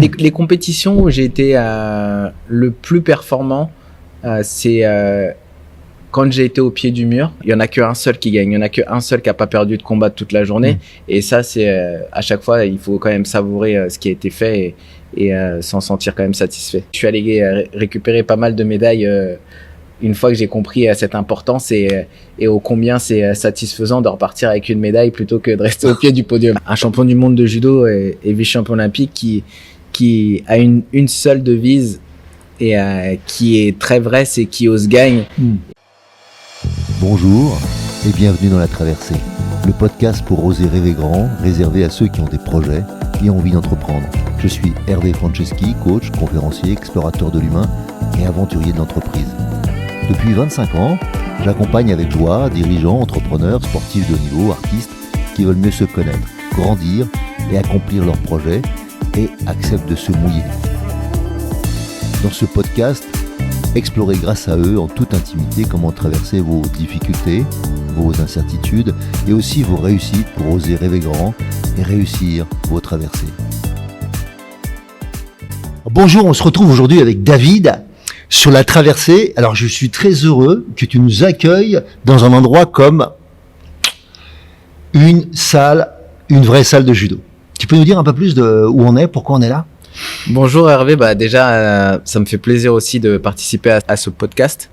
Les compétitions où j'ai été le plus performant, c'est quand j'ai été au pied du mur. Il y en a qu'un seul qui gagne. Il y en a qu'un seul qui a pas perdu de combat toute la journée. Et ça, c'est à chaque fois, il faut quand même savourer ce qui a été fait et s'en sentir quand même satisfait. Je suis allé récupérer pas mal de médailles une fois que j'ai compris cette importance et ô combien c'est satisfaisant de repartir avec une médaille plutôt que de rester au pied du podium. Un champion du monde de judo et vice-champion olympique qui a une seule devise et qui est très vraie, c'est qui ose gagne. Bonjour et bienvenue dans La Traversée, le podcast pour oser rêver grand, réservé à ceux qui ont des projets et ont envie d'entreprendre. Je suis Hervé Franceschi, coach, conférencier, explorateur de l'humain et aventurier de l'entreprise. Depuis 25 ans, j'accompagne avec joie dirigeants, entrepreneurs, sportifs de haut niveau, artistes qui veulent mieux se connaître, grandir et accomplir leurs projets et acceptent de se mouiller. Dans ce podcast, explorez grâce à eux en toute intimité comment traverser vos difficultés, vos incertitudes et aussi vos réussites pour oser rêver grand et réussir vos traversées. Bonjour, on se retrouve aujourd'hui avec David sur La Traversée. Alors je suis très heureux que tu nous accueilles dans un endroit comme une vraie salle de judo. Tu peux nous dire un peu plus de où on est, pourquoi on est là ? Bonjour Hervé, déjà ça me fait plaisir aussi de participer à ce podcast,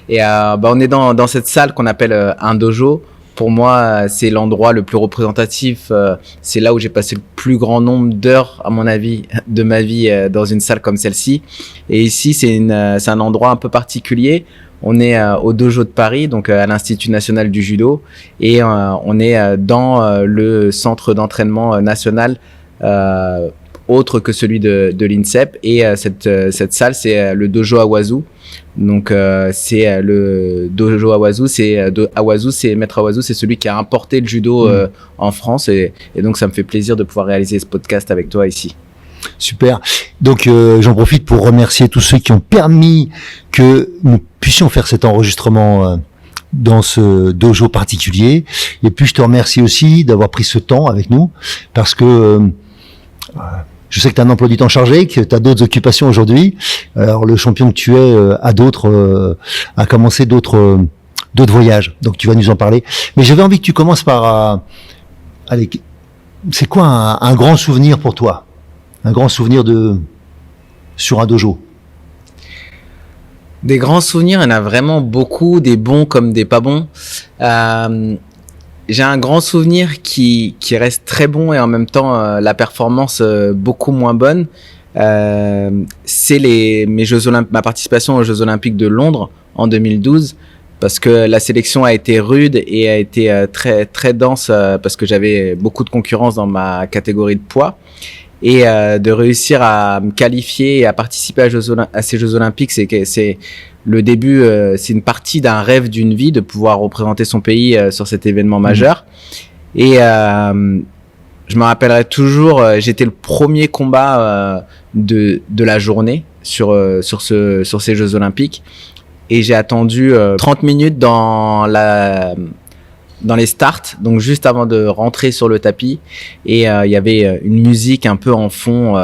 Et on est dans cette salle qu'on appelle un dojo. Pour moi, c'est l'endroit le plus représentatif. C'est là où j'ai passé le plus grand nombre d'heures, à mon avis, de ma vie dans une salle comme celle-ci. Et ici, c'est un endroit un peu particulier. On est au dojo de Paris, donc à l'Institut national du judo, et on est dans le centre d'entraînement national. Autre que celui de l'INSEP, et cette salle, c'est le dojo Awazu. Donc c'est le dojo Awazu, c'est Maître Awazu, c'est celui qui a importé le judo en France, et donc ça me fait plaisir de pouvoir réaliser ce podcast avec toi ici. Super. Donc j'en profite pour remercier tous ceux qui ont permis que nous puissions faire cet enregistrement dans ce dojo particulier. Et puis je te remercie aussi d'avoir pris ce temps avec nous, parce que je sais que tu as un emploi du temps chargé, que tu as d'autres occupations aujourd'hui. Alors le champion que tu es a commencé d'autres voyages. Donc tu vas nous en parler. Mais j'avais envie que tu commences par allez, c'est quoi un grand souvenir pour toi ? Un grand souvenir sur un dojo ? Des grands souvenirs, il y en a vraiment beaucoup, des bons comme des pas bons. J'ai un grand souvenir qui reste très bon et en même temps la performance beaucoup moins bonne. C'est ma participation aux Jeux Olympiques de Londres en 2012, parce que la sélection a été rude et a été très très dense parce que j'avais beaucoup de concurrence dans ma catégorie de poids. Et de réussir à me qualifier et à participer à ces Jeux Olympiques, c'est le début, c'est une partie d'un rêve d'une vie de pouvoir représenter son pays sur cet événement majeur. Et je me rappellerai toujours, j'étais le premier combat de la journée sur ces Jeux Olympiques, et j'ai attendu 30 minutes dans les starts, donc juste avant de rentrer sur le tapis, et il y avait une musique un peu en fond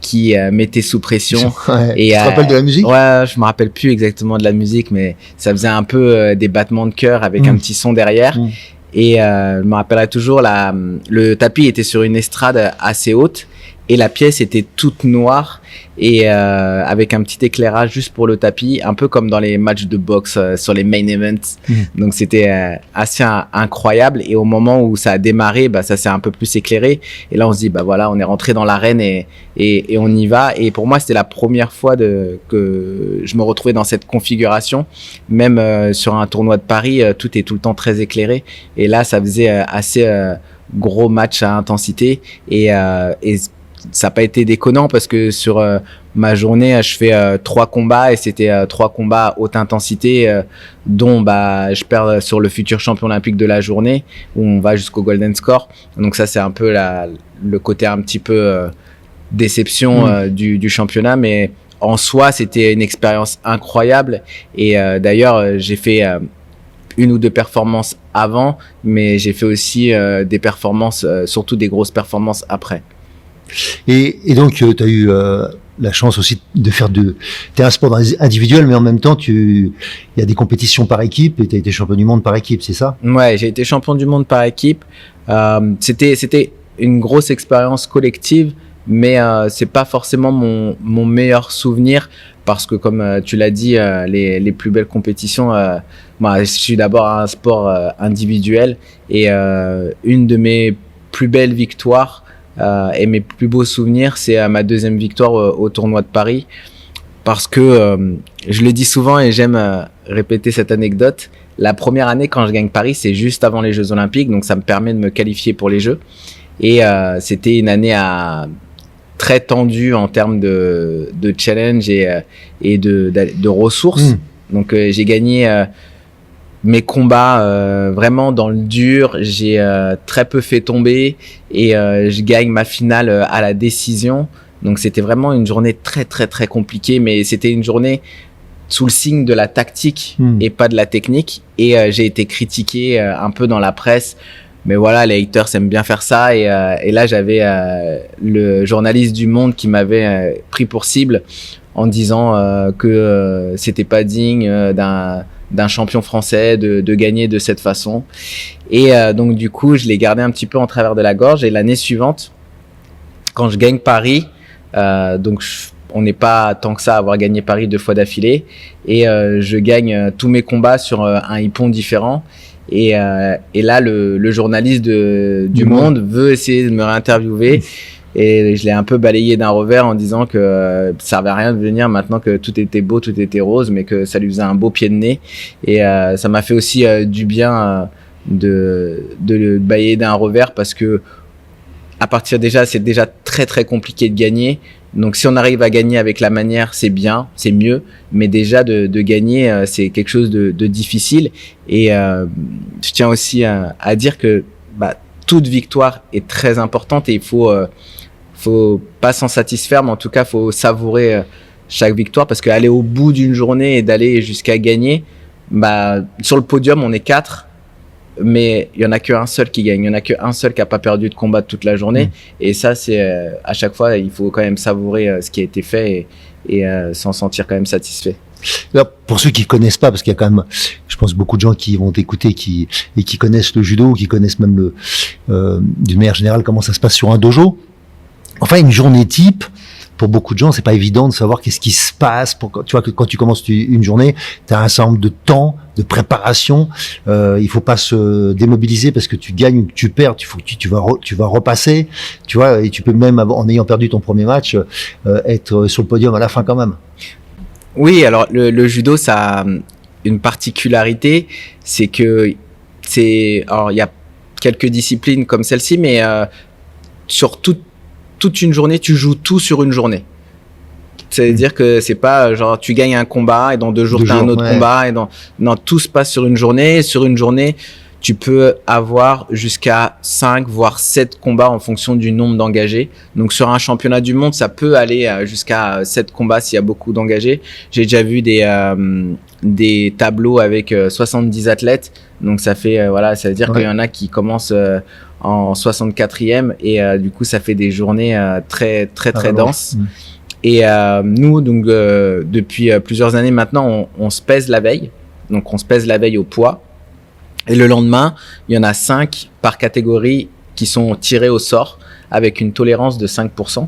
qui mettait sous pression. Ouais. Et, tu te rappelles de la musique ? Ouais, je me rappelle plus exactement de la musique, mais ça faisait un peu des battements de cœur avec un petit son derrière. Et je me rappellerai toujours, le tapis était sur une estrade assez haute, et la pièce était toute noire, et avec un petit éclairage juste pour le tapis, un peu comme dans les matchs de boxe sur les main events. Donc c'était assez incroyable, et au moment où ça a démarré, ça s'est un peu plus éclairé, et là on se dit voilà, on est rentré dans l'arène et on y va. Et pour moi, c'était la première fois que je me retrouvais dans cette configuration. Même sur un tournoi de Paris, tout est tout le temps très éclairé, et là ça faisait assez gros match à intensité, et ça n'a pas été déconnant, parce que sur ma journée, je fais 3 combats, et c'était 3 combats à haute intensité, dont je perds sur le futur champion olympique de la journée, où on va jusqu'au golden score. Donc ça, c'est un peu le côté un petit peu déception du championnat, mais en soi, c'était une expérience incroyable. Et d'ailleurs, j'ai fait 1 ou 2 performances avant, mais j'ai fait aussi des performances, surtout des grosses performances après. Et donc, tu as eu la chance aussi de faire t'es un sport individuel, mais en même temps, il y a des compétitions par équipe et tu as été champion du monde par équipe, c'est ça? Ouais, j'ai été champion du monde par équipe. C'était une grosse expérience collective, mais c'est pas forcément mon meilleur souvenir parce que comme tu l'as dit, les plus belles compétitions, moi, je suis d'abord un sport individuel et une de mes plus belles victoires et mes plus beaux souvenirs, c'est ma deuxième victoire au tournoi de Paris parce que je le dis souvent et j'aime répéter cette anecdote. La première année quand je gagne Paris, c'est juste avant les Jeux Olympiques, donc ça me permet de me qualifier pour les Jeux. Et c'était une année très tendue en termes de challenge et de ressources. Donc j'ai gagné mes combats vraiment dans le dur. J'ai très peu fait tomber et je gagne ma finale à la décision. Donc c'était vraiment une journée très très très compliquée, mais c'était une journée sous le signe de la tactique et pas de la technique. Et j'ai été critiqué un peu dans la presse. Mais voilà, les haters aiment bien faire ça. Et là, j'avais le journaliste du Monde qui m'avait pris pour cible en disant que c'était pas digne d'un champion français de gagner de cette façon. Et donc, du coup, je l'ai gardé un petit peu en travers de la gorge. Et l'année suivante, quand je gagne Paris, donc on n'est pas tant que ça à avoir gagné Paris 2 fois d'affilée. Et je gagne tous mes combats sur un hippon différent. Et là, le journaliste du Monde veut essayer de me réinterviewer. Et je l'ai un peu balayé d'un revers en disant que ça servait à rien de venir maintenant que tout était beau, tout était rose, mais que ça lui faisait un beau pied de nez. Et ça m'a fait aussi du bien de le balayer d'un revers parce que à partir déjà, c'est déjà très très compliqué de gagner. Donc si on arrive à gagner avec la manière, c'est bien, c'est mieux. Mais déjà de gagner, c'est quelque chose de difficile. Et je tiens aussi à dire que toute victoire est très importante et il faut pas s'en satisfaire, mais en tout cas, faut savourer chaque victoire parce qu'aller au bout d'une journée et d'aller jusqu'à gagner, sur le podium, on est 4. Mais il y en a qu'un seul qui gagne, il y en a qu'un seul qui a pas perdu de combat toute la journée. Et ça, c'est à chaque fois, il faut quand même savourer ce qui a été fait et s'en sentir quand même satisfait. Alors, pour ceux qui connaissent pas, parce qu'il y a quand même, je pense, beaucoup de gens qui vont t'écouter, qui connaissent le judo, qui connaissent même d'une manière générale comment ça se passe sur un dojo. Enfin, une journée type. Pour beaucoup de gens, c'est pas évident de savoir qu'est-ce qui se passe. Tu vois que quand tu commences une journée, tu as un certain nombre de temps, de préparation. Il faut pas se démobiliser parce que tu gagnes ou que tu perds. Tu vas repasser. Tu vois, et tu peux même, en ayant perdu ton premier match, être sur le podium à la fin quand même. Oui, alors le judo, ça a une particularité, c'est que alors il y a quelques disciplines comme celle-ci, mais sur toute une journée, tu joues tout sur une journée. C'est-à-dire que c'est pas genre tu gagnes un combat et dans 2 jours t'as un autre combat et non, tout se passe sur une journée. Sur une journée, tu peux avoir jusqu'à 5 voire 7 combats en fonction du nombre d'engagés. Donc sur un championnat du monde, ça peut aller jusqu'à 7 combats s'il y a beaucoup d'engagés. J'ai déjà vu des tableaux avec 70 athlètes. Donc ça fait ça veut dire qu'il y en a qui commencent en 64e et du coup ça fait des journées très très très denses. Et nous donc depuis plusieurs années maintenant on se pèse la veille. Donc on se pèse la veille au poids et le lendemain, il y en a 5 par catégorie qui sont tirés au sort avec une tolérance de 5%.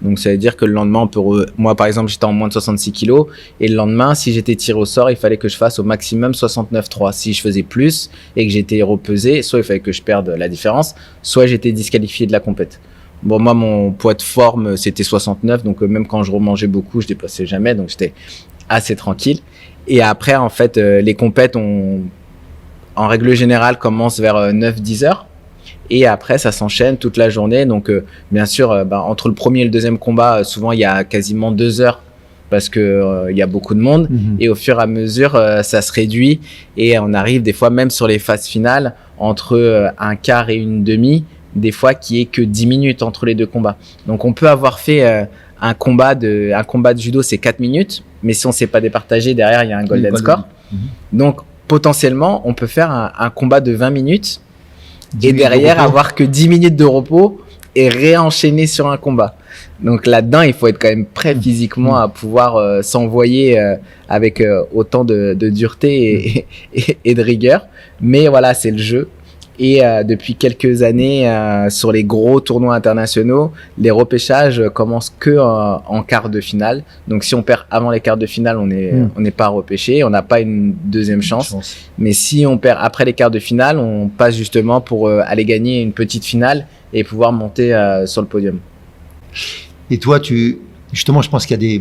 Donc ça veut dire que le lendemain, moi par exemple, j'étais en moins de 66 kilos et le lendemain, si j'étais tiré au sort, il fallait que je fasse au maximum 69,3. Si je faisais plus et que j'étais repesé, soit il fallait que je perde la différence, soit j'étais disqualifié de la compète. Bon, moi mon poids de forme c'était 69, donc même quand je remangeais beaucoup, je dépassais jamais, donc j'étais assez tranquille. Et après en fait, les compètes en règle générale commencent vers 9-10 heures. Et après, ça s'enchaîne toute la journée. Donc, bien sûr, entre le premier et le deuxième combat, souvent, il y a quasiment 2 heures parce que il y a beaucoup de monde. Et au fur et à mesure, ça se réduit. Et on arrive des fois, même sur les phases finales, entre un quart et une demi, des fois, qui est que 10 minutes entre les 2 combats. Donc, on peut avoir fait un combat de judo, c'est 4 minutes. Mais si on ne s'est pas départagé, derrière, il y a un golden score. Donc, potentiellement, on peut faire un combat de 20 minutes. Et derrière avoir que 10 minutes de repos et réenchaîner sur un combat. Donc là-dedans, il faut être quand même prêt physiquement à pouvoir s'envoyer avec autant de dureté et de rigueur. Mais voilà, c'est le jeu. Et depuis quelques années, sur les gros tournois internationaux, les repêchages commencent que en quart de finale. Donc si on perd avant les quarts de finale, on n'est pas repêché, on n'a pas une deuxième chance. Mais si on perd après les quarts de finale, on passe justement pour aller gagner une petite finale et pouvoir monter sur le podium. Et toi, justement, je pense qu'il y a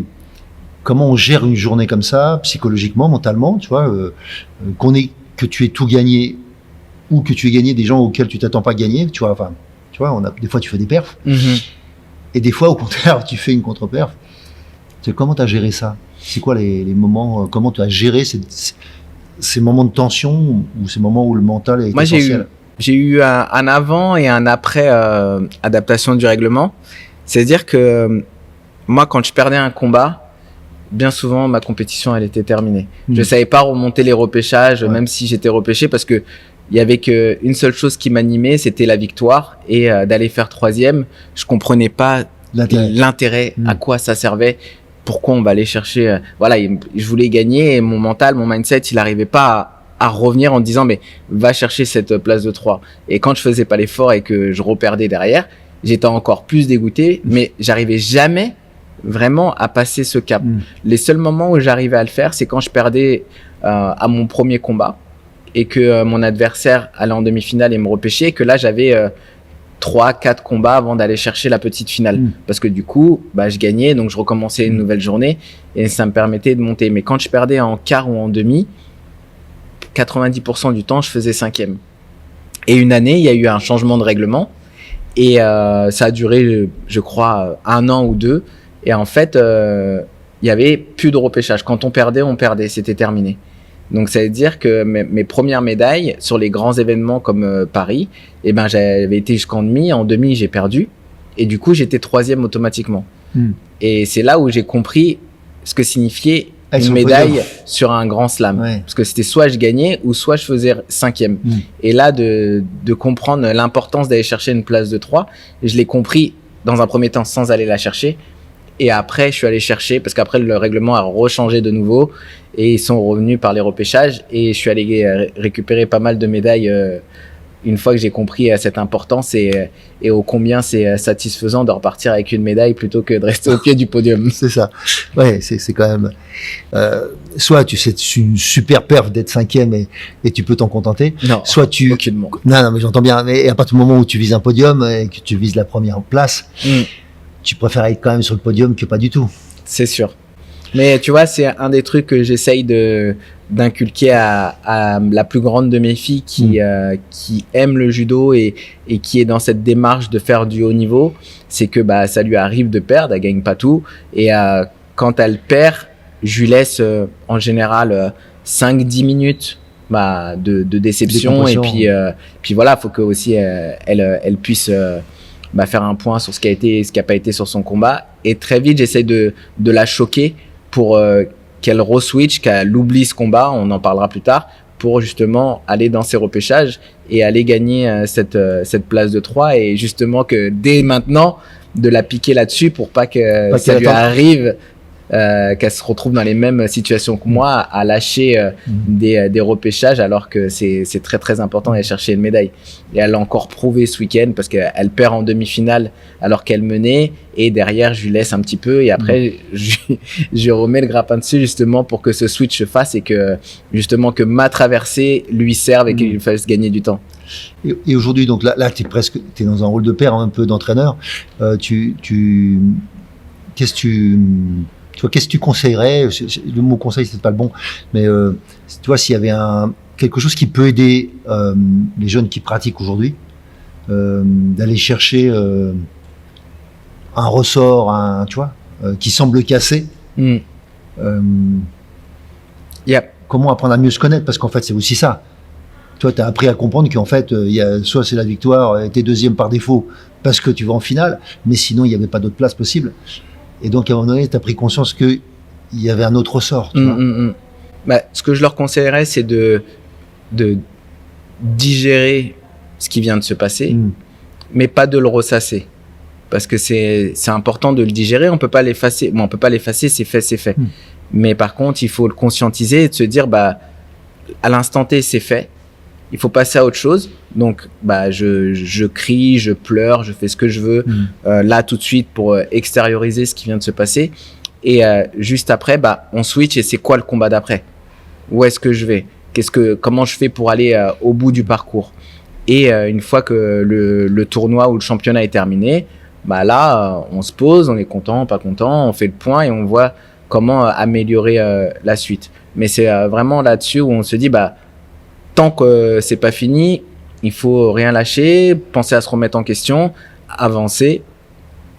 comment on gère une journée comme ça, psychologiquement, mentalement, tu vois, que tu aies tout gagné ou que tu aies gagné des gens auxquels tu t'attends pas gagner, tu vois, des fois tu fais des perfs, et des fois au contraire tu fais une contre-perf. Comment tu as géré ça? C'est quoi les moments, comment tu as géré ces moments de tension ou ces moments où le mental est essentiel? J'ai eu un avant et un après adaptation du règlement. C'est-à-dire que moi, quand je perdais un combat, bien souvent, ma compétition, elle était terminée. Je savais pas remonter les repêchages, même si j'étais repêché, parce que il y avait qu'une seule chose qui m'animait, c'était la victoire et d'aller faire troisième. Je comprenais pas l'intérêt, à quoi ça servait, pourquoi on va aller chercher. Voilà, je voulais gagner et mon mental, mon mindset, il arrivait pas à revenir en disant mais va chercher cette place de 3. Et quand je faisais pas l'effort et que je reperdais derrière, j'étais encore plus dégoûté, mais j'arrivais jamais vraiment à passer ce cap. Les seuls moments où j'arrivais à le faire, c'est quand je perdais à mon premier combat et que mon adversaire allait en demi-finale et me repêchait, et que là j'avais 3-4 combats avant d'aller chercher la petite finale. Parce que du coup, je gagnais, donc je recommençais une nouvelle journée et ça me permettait de monter. Mais quand je perdais en quart ou en demi, 90% du temps, je faisais 5e. Et une année, il y a eu un changement de règlement et ça a duré, je crois, 1 an ou 2. Et en fait, il y avait plus de repêchage. Quand on perdait, c'était terminé. Donc ça veut dire que mes premières médailles sur les grands événements comme Paris, j'avais été jusqu'en demi. En demi, j'ai perdu et du coup, j'étais 3e automatiquement. Et c'est là où j'ai compris ce que signifiait une médaille sur un grand slam. Parce que c'était soit je gagnais ou soit je faisais 5e. Et là, de comprendre l'importance d'aller chercher une place de 3, je l'ai compris dans un premier temps sans aller la chercher. Et après, je suis allé chercher, parce qu'après, le règlement a rechangé de nouveau et ils sont revenus par les repêchages et je suis allé récupérer pas mal de médailles une fois que j'ai compris cette importance et ô combien c'est satisfaisant de repartir avec une médaille plutôt que de rester au pied du podium. C'est ça. Ouais, c'est quand même, soit c'est une super perf d'être 5e et tu peux t'en contenter. Non, soit aucunement. Non, mais j'entends bien. Mais à partir du moment où tu vises un podium et que tu vises la première place, tu préfères être quand même sur le podium que pas du tout. C'est sûr. Mais tu vois, c'est un des trucs que j'essaye d'inculquer à la plus grande de mes filles qui aime le judo et qui est dans cette démarche de faire du haut niveau. C'est que ça lui arrive de perdre, elle gagne pas tout. Et quand elle perd, je lui laisse en général 5-10 minutes de déception. Et puis voilà, faut que aussi elle puisse faire un point sur ce qui a été et ce qui a pas été sur son combat. Et très vite, j'essaie de la choquer pour qu'elle re-switch, qu'elle oublie ce combat, on en parlera plus tard, pour justement aller dans ses repêchages et aller gagner cette place de 3 et justement que dès maintenant, de la piquer là-dessus pour pas que ça lui arrive qu'elle se retrouve dans les mêmes situations que moi à lâcher des repêchages alors que c'est très très important d'aller chercher une médaille. Et elle l'a encore prouvé ce week-end parce qu'elle perd en demi-finale alors qu'elle menait et derrière je lui laisse un petit peu et après je remets le grappin dessus justement pour que ce switch se fasse et que justement que ma traversée lui serve et qu'il lui fasse gagner du temps. Et aujourd'hui, donc là t'es dans un rôle de père, un peu d'entraîneur. Qu'est-ce que tu conseillerais? Le mot conseil, c'est pas le bon, mais tu vois, s'il y avait quelque chose qui peut aider les jeunes qui pratiquent aujourd'hui, d'aller chercher un ressort, tu vois, qui semble cassé. Comment apprendre à mieux se connaître? Parce qu'en fait, c'est aussi ça. Toi, tu as appris à comprendre qu'en fait, soit c'est la victoire, t'es 2e par défaut parce que tu vas en finale, mais sinon, il n'y avait pas d'autre place possible. Et donc, à un moment donné, tu as pris conscience qu'il y avait un autre ressort. Tu vois. Ce que je leur conseillerais, c'est de digérer ce qui vient de se passer, mais pas de le ressasser. parce que c'est important de le digérer. On peut pas l'effacer. Bon, on peut pas l'effacer, c'est fait, c'est fait. Mais par contre, il faut le conscientiser et de se dire, bah, à l'instant T, c'est fait. Il faut passer à autre chose. Donc, bah, je crie, je pleure, je fais ce que je veux, là, tout de suite, pour extérioriser ce qui vient de se passer. Et juste après, bah, on switch et c'est quoi le combat d'après? Où est-ce que je vais? Comment je fais pour aller au bout du parcours? Et une fois que le tournoi ou le championnat est terminé, bah là, on se pose, on est content, pas content, on fait le point et on voit comment améliorer la suite. Mais c'est vraiment là-dessus où on se dit, bah, tant que c'est pas fini, il faut rien lâcher, penser à se remettre en question, avancer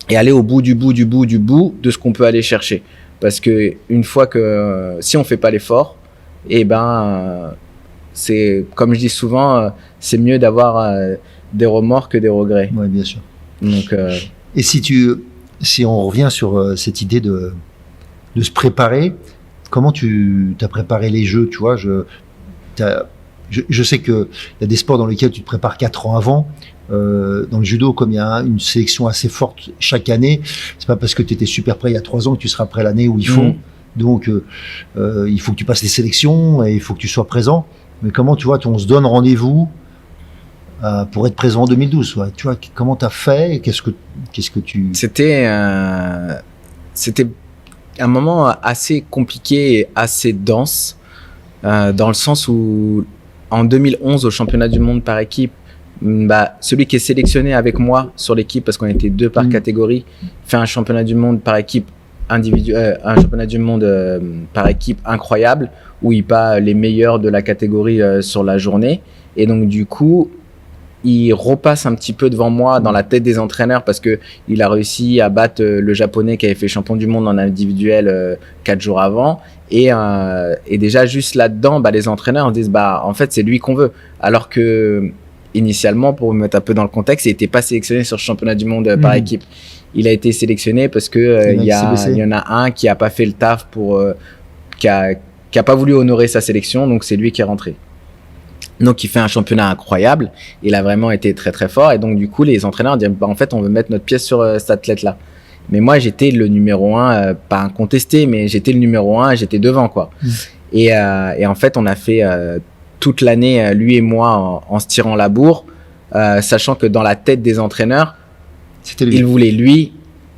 et aller au bout de ce qu'on peut aller chercher. Parce que une fois que, si on fait pas l'effort, eh ben, c'est, comme je dis souvent, c'est mieux d'avoir des remords que des regrets. Oui, bien sûr. Donc, et si on revient sur cette idée de se préparer, comment tu as préparé les jeux, tu vois, je sais que il y a des sports dans lesquels tu te prépares 4 ans avant. Dans le judo, comme il y a une sélection assez forte chaque année, c'est pas parce que tu étais super prêt il y a 3 ans que tu seras prêt l'année où il faut. Donc, il faut que tu passes les sélections et il faut que tu sois présent. Mais comment, tu vois, on se donne rendez-vous pour être présent en 2012, ouais. Tu vois, comment t'as fait? Qu'est-ce que tu... C'était un moment assez compliqué et assez dense, dans le sens où, en 2011, au championnat du monde par équipe, bah, celui qui est sélectionné avec moi sur l'équipe, parce qu'on était 2 par catégorie, fait un championnat du monde par équipe un championnat du monde par équipe incroyable, où il bat les meilleurs de la catégorie sur la journée. Et donc, du coup, il repasse un petit peu devant moi dans la tête des entraîneurs parce que il a réussi à battre le japonais qui avait fait champion du monde en individuel 4 jours avant. Et déjà, juste là-dedans, bah, les entraîneurs disent, bah, en fait, c'est lui qu'on veut. Alors que, initialement, pour me mettre un peu dans le contexte, il n'était pas sélectionné sur le championnat du monde par équipe. Il a été sélectionné parce que il y en a un qui a pas fait le taf qui a pas voulu honorer sa sélection, donc c'est lui qui est rentré. Donc il fait un championnat incroyable, il a vraiment été très très fort et donc du coup les entraîneurs disent, bah, en fait on veut mettre notre pièce sur cet athlète là. Mais moi j'étais le numéro 1, pas incontesté, mais j'étais le numéro 1, j'étais devant quoi. Et en fait on a fait toute l'année, lui et moi, en se tirant la bourre, sachant que dans la tête des entraîneurs, il voulait lui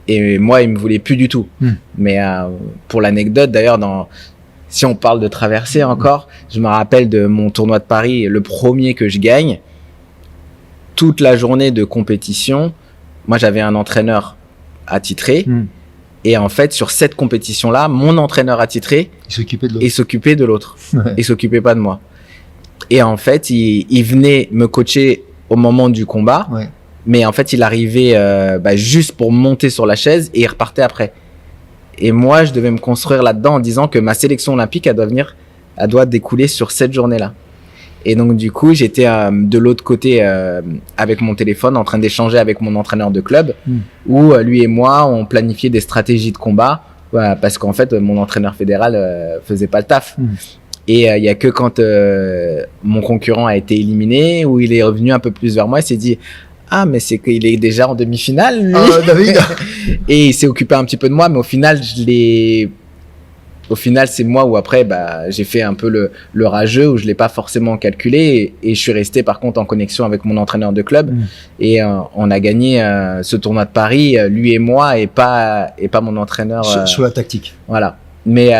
et moi il me voulait plus du tout. Mais pour l'anecdote d'ailleurs, si on parle de traversée encore, je me rappelle de mon tournoi de Paris, le premier que je gagne. Toute la journée de compétition, moi j'avais un entraîneur attitré et en fait sur cette compétition là, mon entraîneur attitré il s'occupait de l'autre. Ouais. Il s'occupait pas de moi. Et en fait il venait me coacher au moment du combat. Ouais. Mais en fait, il arrivait juste pour monter sur la chaise et il repartait après. Et moi, je devais me construire là-dedans en disant que ma sélection olympique, elle doit découler sur cette journée-là. Et donc, du coup, j'étais de l'autre côté avec mon téléphone en train d'échanger avec mon entraîneur de club où lui et moi, on planifiait des stratégies de combat parce qu'en fait, mon entraîneur fédéral faisait pas le taf. Et il y a que quand mon concurrent a été éliminé où il est revenu un peu plus vers moi, il s'est dit « Ah, mais c'est qu'il est déjà en demi-finale, lui. David. » Et il s'est occupé un petit peu de moi, mais au final, c'est moi où après, j'ai fait un peu le rageux, où je l'ai pas forcément calculé, et je suis resté par contre en connexion avec mon entraîneur de club, et on a gagné ce tournoi de Paris, lui et moi, et pas mon entraîneur. Sur la tactique. Voilà. Mais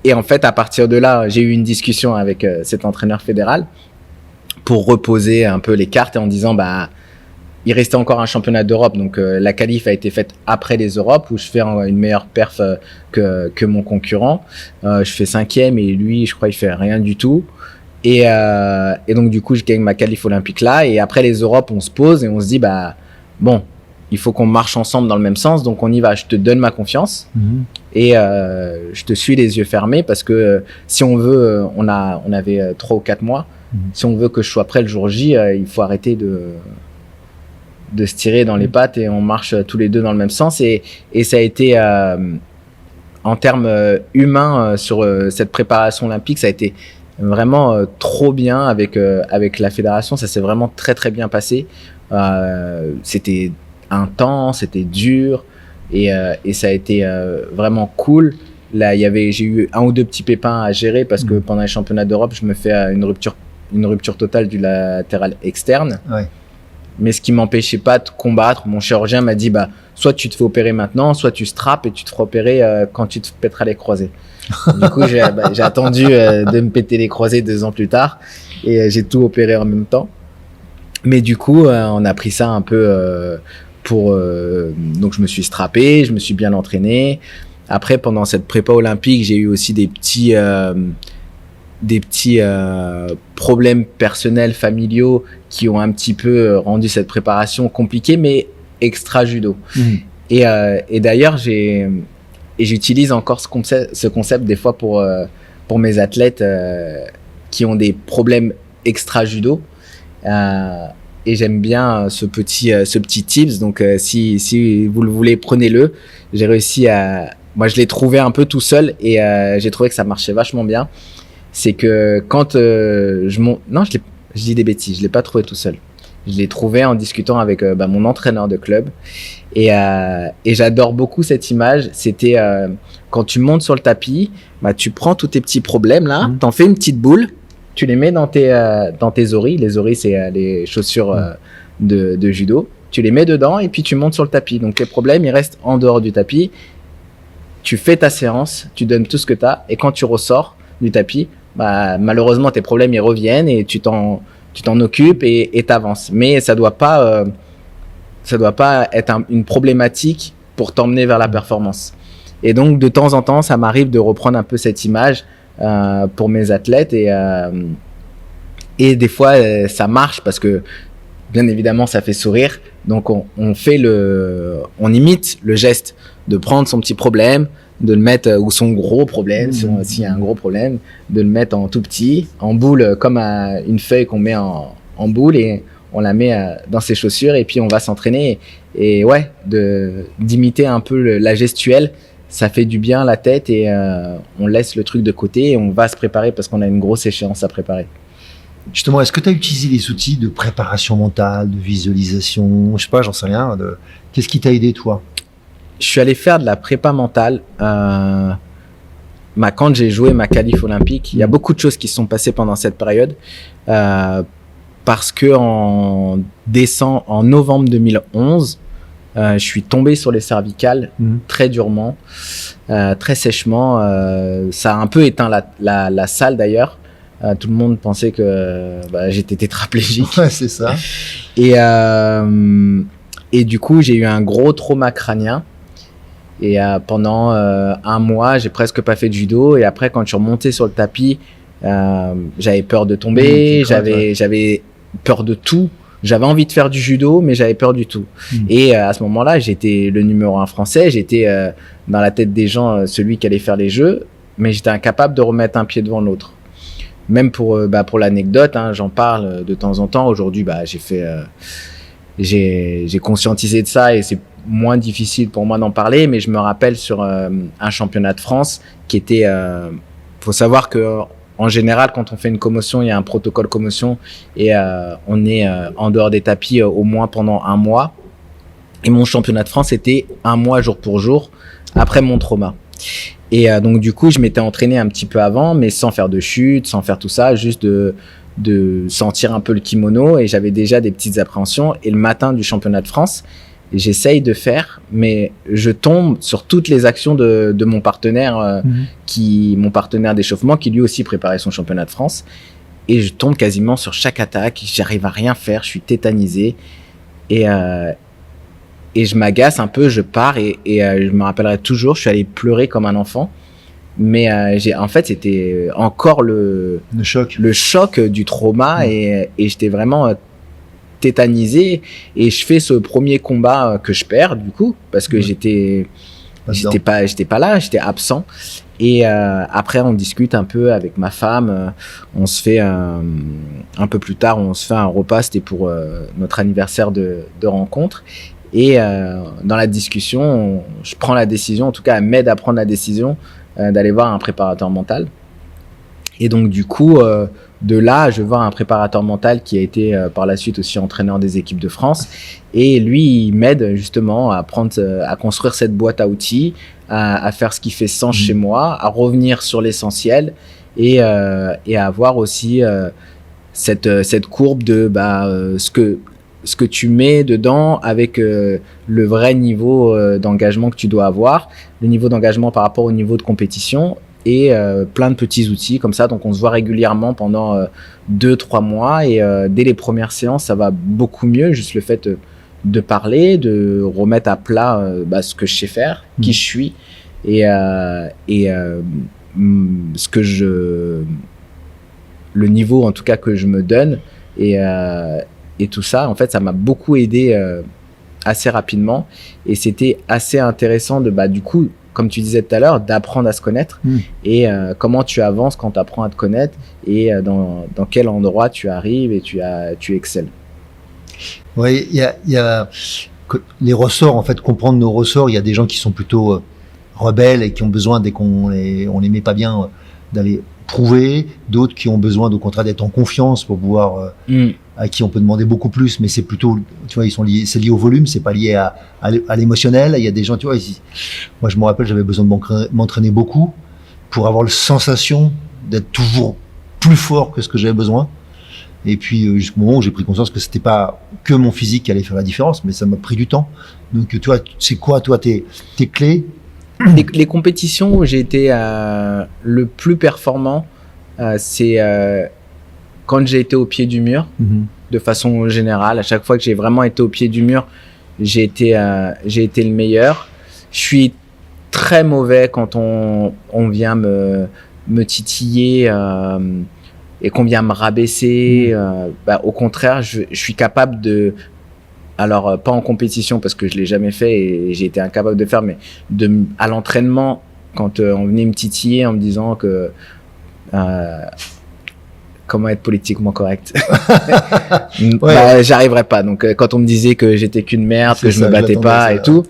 et en fait, à partir de là, j'ai eu une discussion avec cet entraîneur fédéral pour reposer un peu les cartes et en disant il restait encore un championnat d'Europe, donc la qualif a été faite après les Europes où je fais une meilleure perf que mon concurrent. Je fais 5e et lui, je crois, il fait rien du tout. Et donc du coup, je gagne ma qualif olympique là. Et après les Europes, on se pose et on se dit bon, il faut qu'on marche ensemble dans le même sens, donc on y va. Je te donne ma confiance et je te suis les yeux fermés parce que si on veut, on avait 3 ou 4 mois. Si on veut que je sois prêt le jour J, il faut arrêter de se tirer dans les pattes et on marche tous les deux dans le même sens. Et ça a été, en termes humains, sur cette préparation olympique, ça a été vraiment trop bien avec la fédération. Ça s'est vraiment très très bien passé. C'était intense, c'était dur et ça a été vraiment cool. Là, j'ai eu 1 ou 2 petits pépins à gérer parce que pendant les championnats d'Europe, je me fais une rupture totale du latéral externe. Ouais. Mais ce qui m'empêchait pas de combattre, mon chirurgien m'a dit soit tu te fais opérer maintenant, soit tu strappes et tu te feras opérer quand tu te pèteras les croisés. Du coup, j'ai attendu de me péter les croisés 2 ans plus tard et j'ai tout opéré en même temps. Mais du coup, on a pris ça un peu donc je me suis strappé, je me suis bien entraîné. Après, pendant cette prépa olympique, j'ai eu aussi des petits problèmes personnels, familiaux qui ont un petit peu rendu cette préparation compliquée, mais extra judo. Et d'ailleurs, j'utilise encore ce concept des fois pour mes athlètes qui ont des problèmes extra judo. Et j'aime bien ce petit tips. Donc, si vous le voulez, prenez-le. J'ai réussi moi, je l'ai trouvé un peu tout seul et j'ai trouvé que ça marchait vachement bien. C'est que quand non, je dis des bêtises, je l'ai pas trouvé tout seul. Je l'ai trouvé en discutant avec mon entraîneur de club et j'adore beaucoup cette image. C'était quand tu montes sur le tapis, tu prends tous tes petits problèmes là, t'en fais une petite boule, tu les mets dans tes oris. Les oris, c'est les chaussures de judo. Tu les mets dedans et puis tu montes sur le tapis. Donc tes problèmes, ils restent en dehors du tapis. Tu fais ta séance, tu donnes tout ce que t'as et quand tu ressors du tapis, malheureusement tes problèmes ils reviennent et tu t'en occupes et t'avances. Mais ça doit pas être une problématique pour t'emmener vers la performance. Et donc de temps en temps, ça m'arrive de reprendre un peu cette image pour mes athlètes et des fois ça marche parce que bien évidemment ça fait sourire. Donc on imite le geste de prendre son petit problème, de le mettre, ou son gros problème, s'il y a un gros problème, de le mettre en tout petit, en boule, comme une feuille qu'on met en boule et on la met dans ses chaussures et puis on va s'entraîner. Et ouais, d'imiter un peu la gestuelle, ça fait du bien à la tête et on laisse le truc de côté et on va se préparer parce qu'on a une grosse échéance à préparer. Justement, est-ce que tu as utilisé des outils de préparation mentale, de visualisation, je sais pas, j'en sais rien, qu'est-ce qui t'a aidé toi? Je suis allé faire de la prépa mentale quand j'ai joué ma qualif olympique. Il y a beaucoup de choses qui se sont passées pendant cette période parce que en novembre 2011, je suis tombé sur les cervicales très durement, très sèchement. Ça a un peu éteint la salle d'ailleurs. Tout le monde pensait que j'étais tétraplégique. Ouais, c'est ça. Et du coup, j'ai eu un gros trauma crânien. Et pendant 1 mois, j'ai presque pas fait de judo. Et après, quand je suis remonté sur le tapis, j'avais peur de tomber, j'avais peur de tout. J'avais envie de faire du judo, mais j'avais peur du tout. Et à ce moment-là, j'étais le numéro 1 français. J'étais dans la tête des gens celui qui allait faire les jeux, mais j'étais incapable de remettre un pied devant l'autre. Même pour l'anecdote, j'en parle de temps en temps. Aujourd'hui, j'ai conscientisé de ça et c'est moins difficile pour moi d'en parler, mais je me rappelle sur un championnat de France qui était faut savoir que en général quand on fait une commotion, il y a un protocole commotion et on est en dehors des tapis au moins pendant 1 mois. Et mon championnat de France était 1 mois jour pour jour après mon trauma. Et donc du coup, je m'étais entraîné un petit peu avant, mais sans faire de chute, sans faire tout ça, juste de sentir un peu le kimono et j'avais déjà des petites appréhensions. Et le matin du championnat de France, j'essaye de faire, mais je tombe sur toutes les actions de mon partenaire, mon partenaire d'échauffement, qui lui aussi préparait son championnat de France. Et je tombe quasiment sur chaque attaque, j'arrive à rien faire, je suis tétanisé. Et je m'agace un peu, je pars et je me rappellerai toujours, je suis allé pleurer comme un enfant. Mais en fait, c'était encore le choc du trauma et j'étais vraiment tétanisé et je fais ce premier combat que je perds du coup parce que j'étais pas là, j'étais absent. Et après, on discute un peu avec ma femme. On se fait un peu plus tard, on se fait un repas. C'était pour notre anniversaire de rencontre. Et dans la discussion, je prends la décision, en tout cas, elle m'aide à prendre la décision d'aller voir un préparateur mental. Et donc du coup, de là, je vois un préparateur mental qui a été par la suite aussi entraîneur des équipes de France. Et lui, il m'aide justement à construire cette boîte à outils, à faire ce qui fait sens chez moi, à revenir sur l'essentiel et à avoir aussi cette courbe de ce que tu mets dedans avec le vrai niveau d'engagement que tu dois avoir, le niveau d'engagement par rapport au niveau de compétition. Et plein de petits outils comme ça. Donc, on se voit régulièrement pendant 2-3 mois. Et dès les premières séances, ça va beaucoup mieux. Juste le fait de parler, de remettre à plat ce que je sais faire, qui je suis et le niveau, en tout cas, que je me donne. Et tout ça, en fait, ça m'a beaucoup aidé assez rapidement. Et c'était assez intéressant du coup, comme tu disais tout à l'heure, d'apprendre à se connaître et comment tu avances quand tu apprends à te connaître et dans quel endroit tu arrives et tu excelles. Oui, il y a les ressorts, en fait, comprendre nos ressorts. Il y a des gens qui sont plutôt rebelles et qui ont besoin, dès on les met pas bien, d'aller prouver. D'autres qui ont besoin, au contraire, d'être en confiance pour pouvoir... à qui on peut demander beaucoup plus, mais c'est plutôt, tu vois, c'est lié au volume, c'est pas lié à l'émotionnel. Il y a des gens, tu vois, moi je me rappelle, j'avais besoin de m'entraîner beaucoup pour avoir la sensation d'être toujours plus fort que ce que j'avais besoin. Et puis jusqu'au moment où j'ai pris conscience que c'était pas que mon physique qui allait faire la différence, mais ça m'a pris du temps. Donc tu vois, c'est quoi, toi, tes clés? Les compétitions où j'ai été le plus performant, c'est quand j'ai été au pied du mur, de façon générale. À chaque fois que j'ai vraiment été au pied du mur, j'ai été le meilleur. Je suis très mauvais quand on vient me titiller et qu'on vient me rabaisser. Au contraire, je suis capable de... Alors, pas en compétition parce que je l'ai jamais fait et j'ai été incapable de faire, mais à l'entraînement, quand on venait me titiller en me disant que... comment être politiquement correct. J'arriverais pas. Donc, quand on me disait que j'étais qu'une merde, que je me battais pas et tout,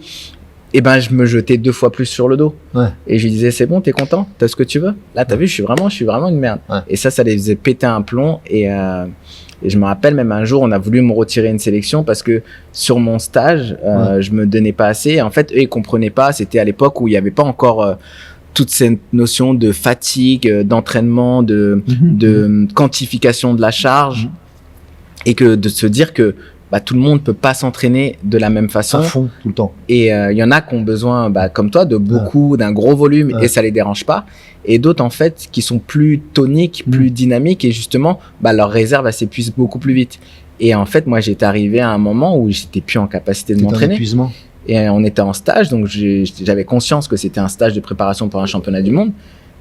je me jetais 2 fois plus sur le dos. Ouais. Et je lui disais, c'est bon, t'es content? T'as ce que tu veux? Là, t'as vu, je suis vraiment une merde. Ouais. Et ça les faisait péter un plomb. Et je me rappelle même un jour, on a voulu me retirer une sélection parce que sur mon stage, je me donnais pas assez. Et en fait, eux, ils comprenaient pas. C'était à l'époque où il y avait pas encore, toute cette notion de fatigue, d'entraînement, de quantification de la charge, et que de se dire que tout le monde peut pas s'entraîner de la même façon. À fond, tout le temps. Et il y en a qui ont besoin, comme toi, de d'un gros volume et ça les dérange pas. Et d'autres, en fait, qui sont plus toniques, plus dynamiques et justement, leur réserve, elle s'épuise beaucoup plus vite. Et en fait, moi, j'étais arrivé à un moment où j'étais plus en capacité de m'entraîner. Épuisement. Et on était en stage, donc j'avais conscience que c'était un stage de préparation pour un championnat du monde.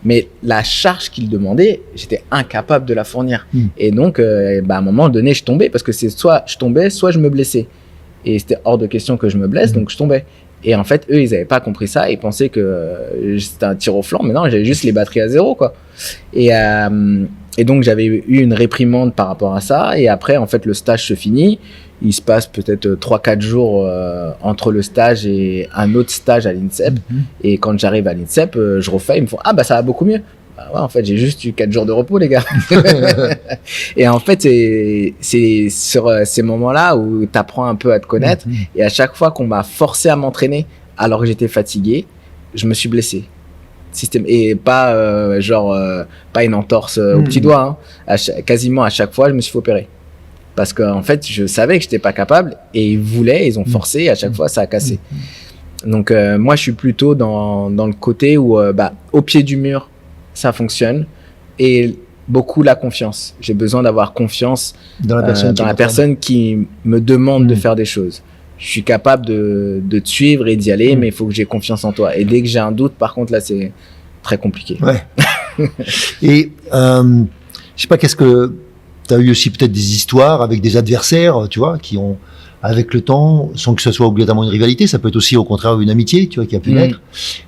Mais la charge qu'il demandait, j'étais incapable de la fournir. Et donc, à un moment donné, je tombais parce que c'est soit je tombais, soit je me blessais. Et c'était hors de question que je me blesse, donc je tombais. Et en fait, eux, ils n'avaient pas compris ça. Ils pensaient que c'était un tir au flanc, mais non, j'avais juste les batteries à 0, quoi. Et donc, j'avais eu une réprimande par rapport à ça. Et après, en fait, le stage se finit. Il se passe peut-être 3-4 jours entre le stage et un autre stage à l'INSEP. Et quand j'arrive à l'INSEP, je refais. Ils me font « Ah, ça va beaucoup mieux. » En fait, j'ai juste eu 4 jours de repos, les gars. Et en fait, c'est sur ces moments-là où tu apprends un peu à te connaître. Et à chaque fois qu'on m'a forcé à m'entraîner alors que j'étais fatigué, je me suis blessé. Et pas pas une entorse au petit doigt. Quasiment à chaque fois, je me suis fait opérer. Parce qu'en fait, je savais que j'étais pas capable et ils ont forcé et à chaque fois, ça a cassé. Donc, moi, je suis plutôt dans le côté où, au pied du mur, ça fonctionne et beaucoup la confiance. J'ai besoin d'avoir confiance dans la personne qui me demande de faire des choses. Je suis capable de te suivre et d'y aller, mais il faut que j'ai confiance en toi. Et dès que j'ai un doute, par contre, là, c'est très compliqué. Ouais. Et, je sais pas, qu'est-ce que tu as eu aussi peut-être des histoires avec des adversaires, tu vois, qui ont, avec le temps, sans que ce soit obligatoirement une rivalité, ça peut être aussi au contraire une amitié, tu vois, qui a pu naître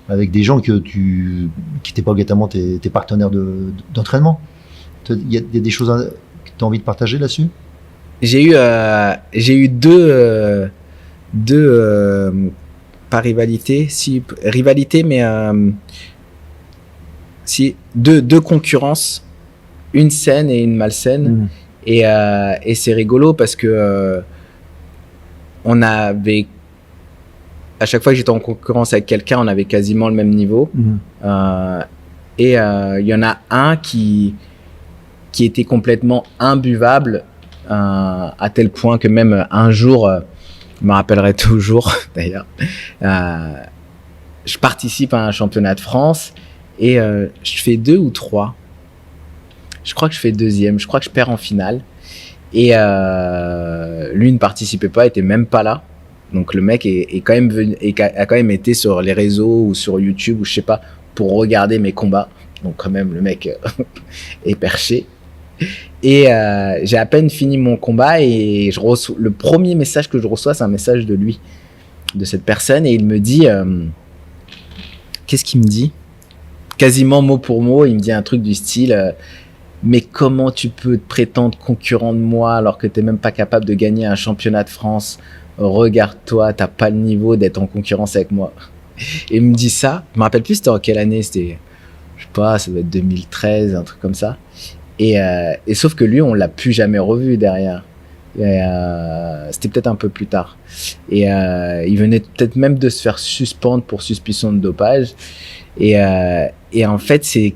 avec des gens qui n'étaient pas obligatoirement tes partenaires d'entraînement. Il y a des choses que tu as envie de partager là-dessus? J'ai eu deux pas rivalité, si rivalité, mais si deux concurrences une saine et une malsaine. Et c'est rigolo parce que on avait, à chaque fois que j'étais en concurrence avec quelqu'un, on avait quasiment le même niveau. Et il y en a un qui était complètement imbuvable, à tel point que même un jour, je me rappellerai toujours d'ailleurs, je participe à un championnat de France et je fais 2 ou 3. Je crois que je fais 2e, je crois que je perds en finale. Et lui ne participait pas, était même pas là. Donc le mec est quand même venu, a quand même été sur les réseaux ou sur YouTube ou je sais pas pour regarder mes combats. Donc quand même le mec est perché. Et j'ai à peine fini mon combat et je reçois, le premier message que je reçois, c'est un message de lui, de cette personne, et il me dit qu'est-ce qu'il me dit? Quasiment mot pour mot, il me dit un truc du style mais comment tu peux te prétendre concurrent de moi alors que t'es même pas capable de gagner un championnat de France? Regarde-toi, t'as pas le niveau d'être en concurrence avec moi. Et il me dit ça, je me rappelle plus c'était en quelle année, c'était, je sais pas, ça doit être 2013, un truc comme ça. Et sauf que lui, on l'a plus jamais revu derrière. C'était peut-être un peu plus tard. Et il venait peut-être même de se faire suspendre pour suspicion de dopage. Et en fait, c'est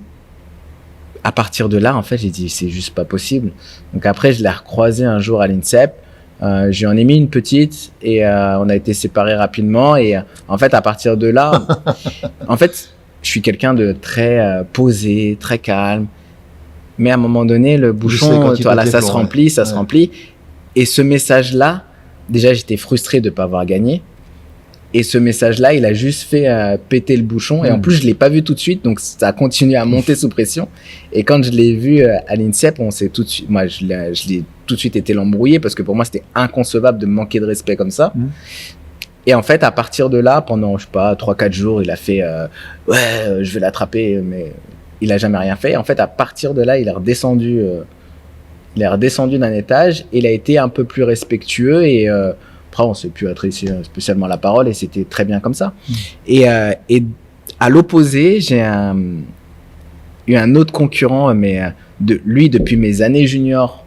à partir de là, en fait, j'ai dit c'est juste pas possible. Donc après, je l'ai recroisé un jour à l'INSEP. Je lui en ai mis une petite et on a été séparés rapidement. Et en fait, à partir de là, en fait, je suis quelqu'un de très posé, très calme. Mais à un moment donné, le bouchon, voilà, ça se remplit, ça se remplit. Et ce message-là, déjà, j'étais frustré de ne pas avoir gagné. Et ce message-là, il a juste fait péter le bouchon. Et en plus, je l'ai pas vu tout de suite, donc ça a continué à monter sous pression. Et quand je l'ai vu à l'INSEP, on s'est tout de suite, moi, je l'ai tout de suite été l'embrouiller parce que pour moi, c'était inconcevable de me manquer de respect comme ça. Et en fait, à partir de là, pendant, je sais pas, 3-4 jours, il a fait ouais, je vais l'attraper, mais il a jamais rien fait. Et en fait, à partir de là, il est redescendu d'un étage. Il a été un peu plus respectueux et après, on s'est plus adressé spécialement la parole et c'était très bien comme ça. Et à l'opposé, j'ai eu un autre concurrent, mais lui depuis mes années juniors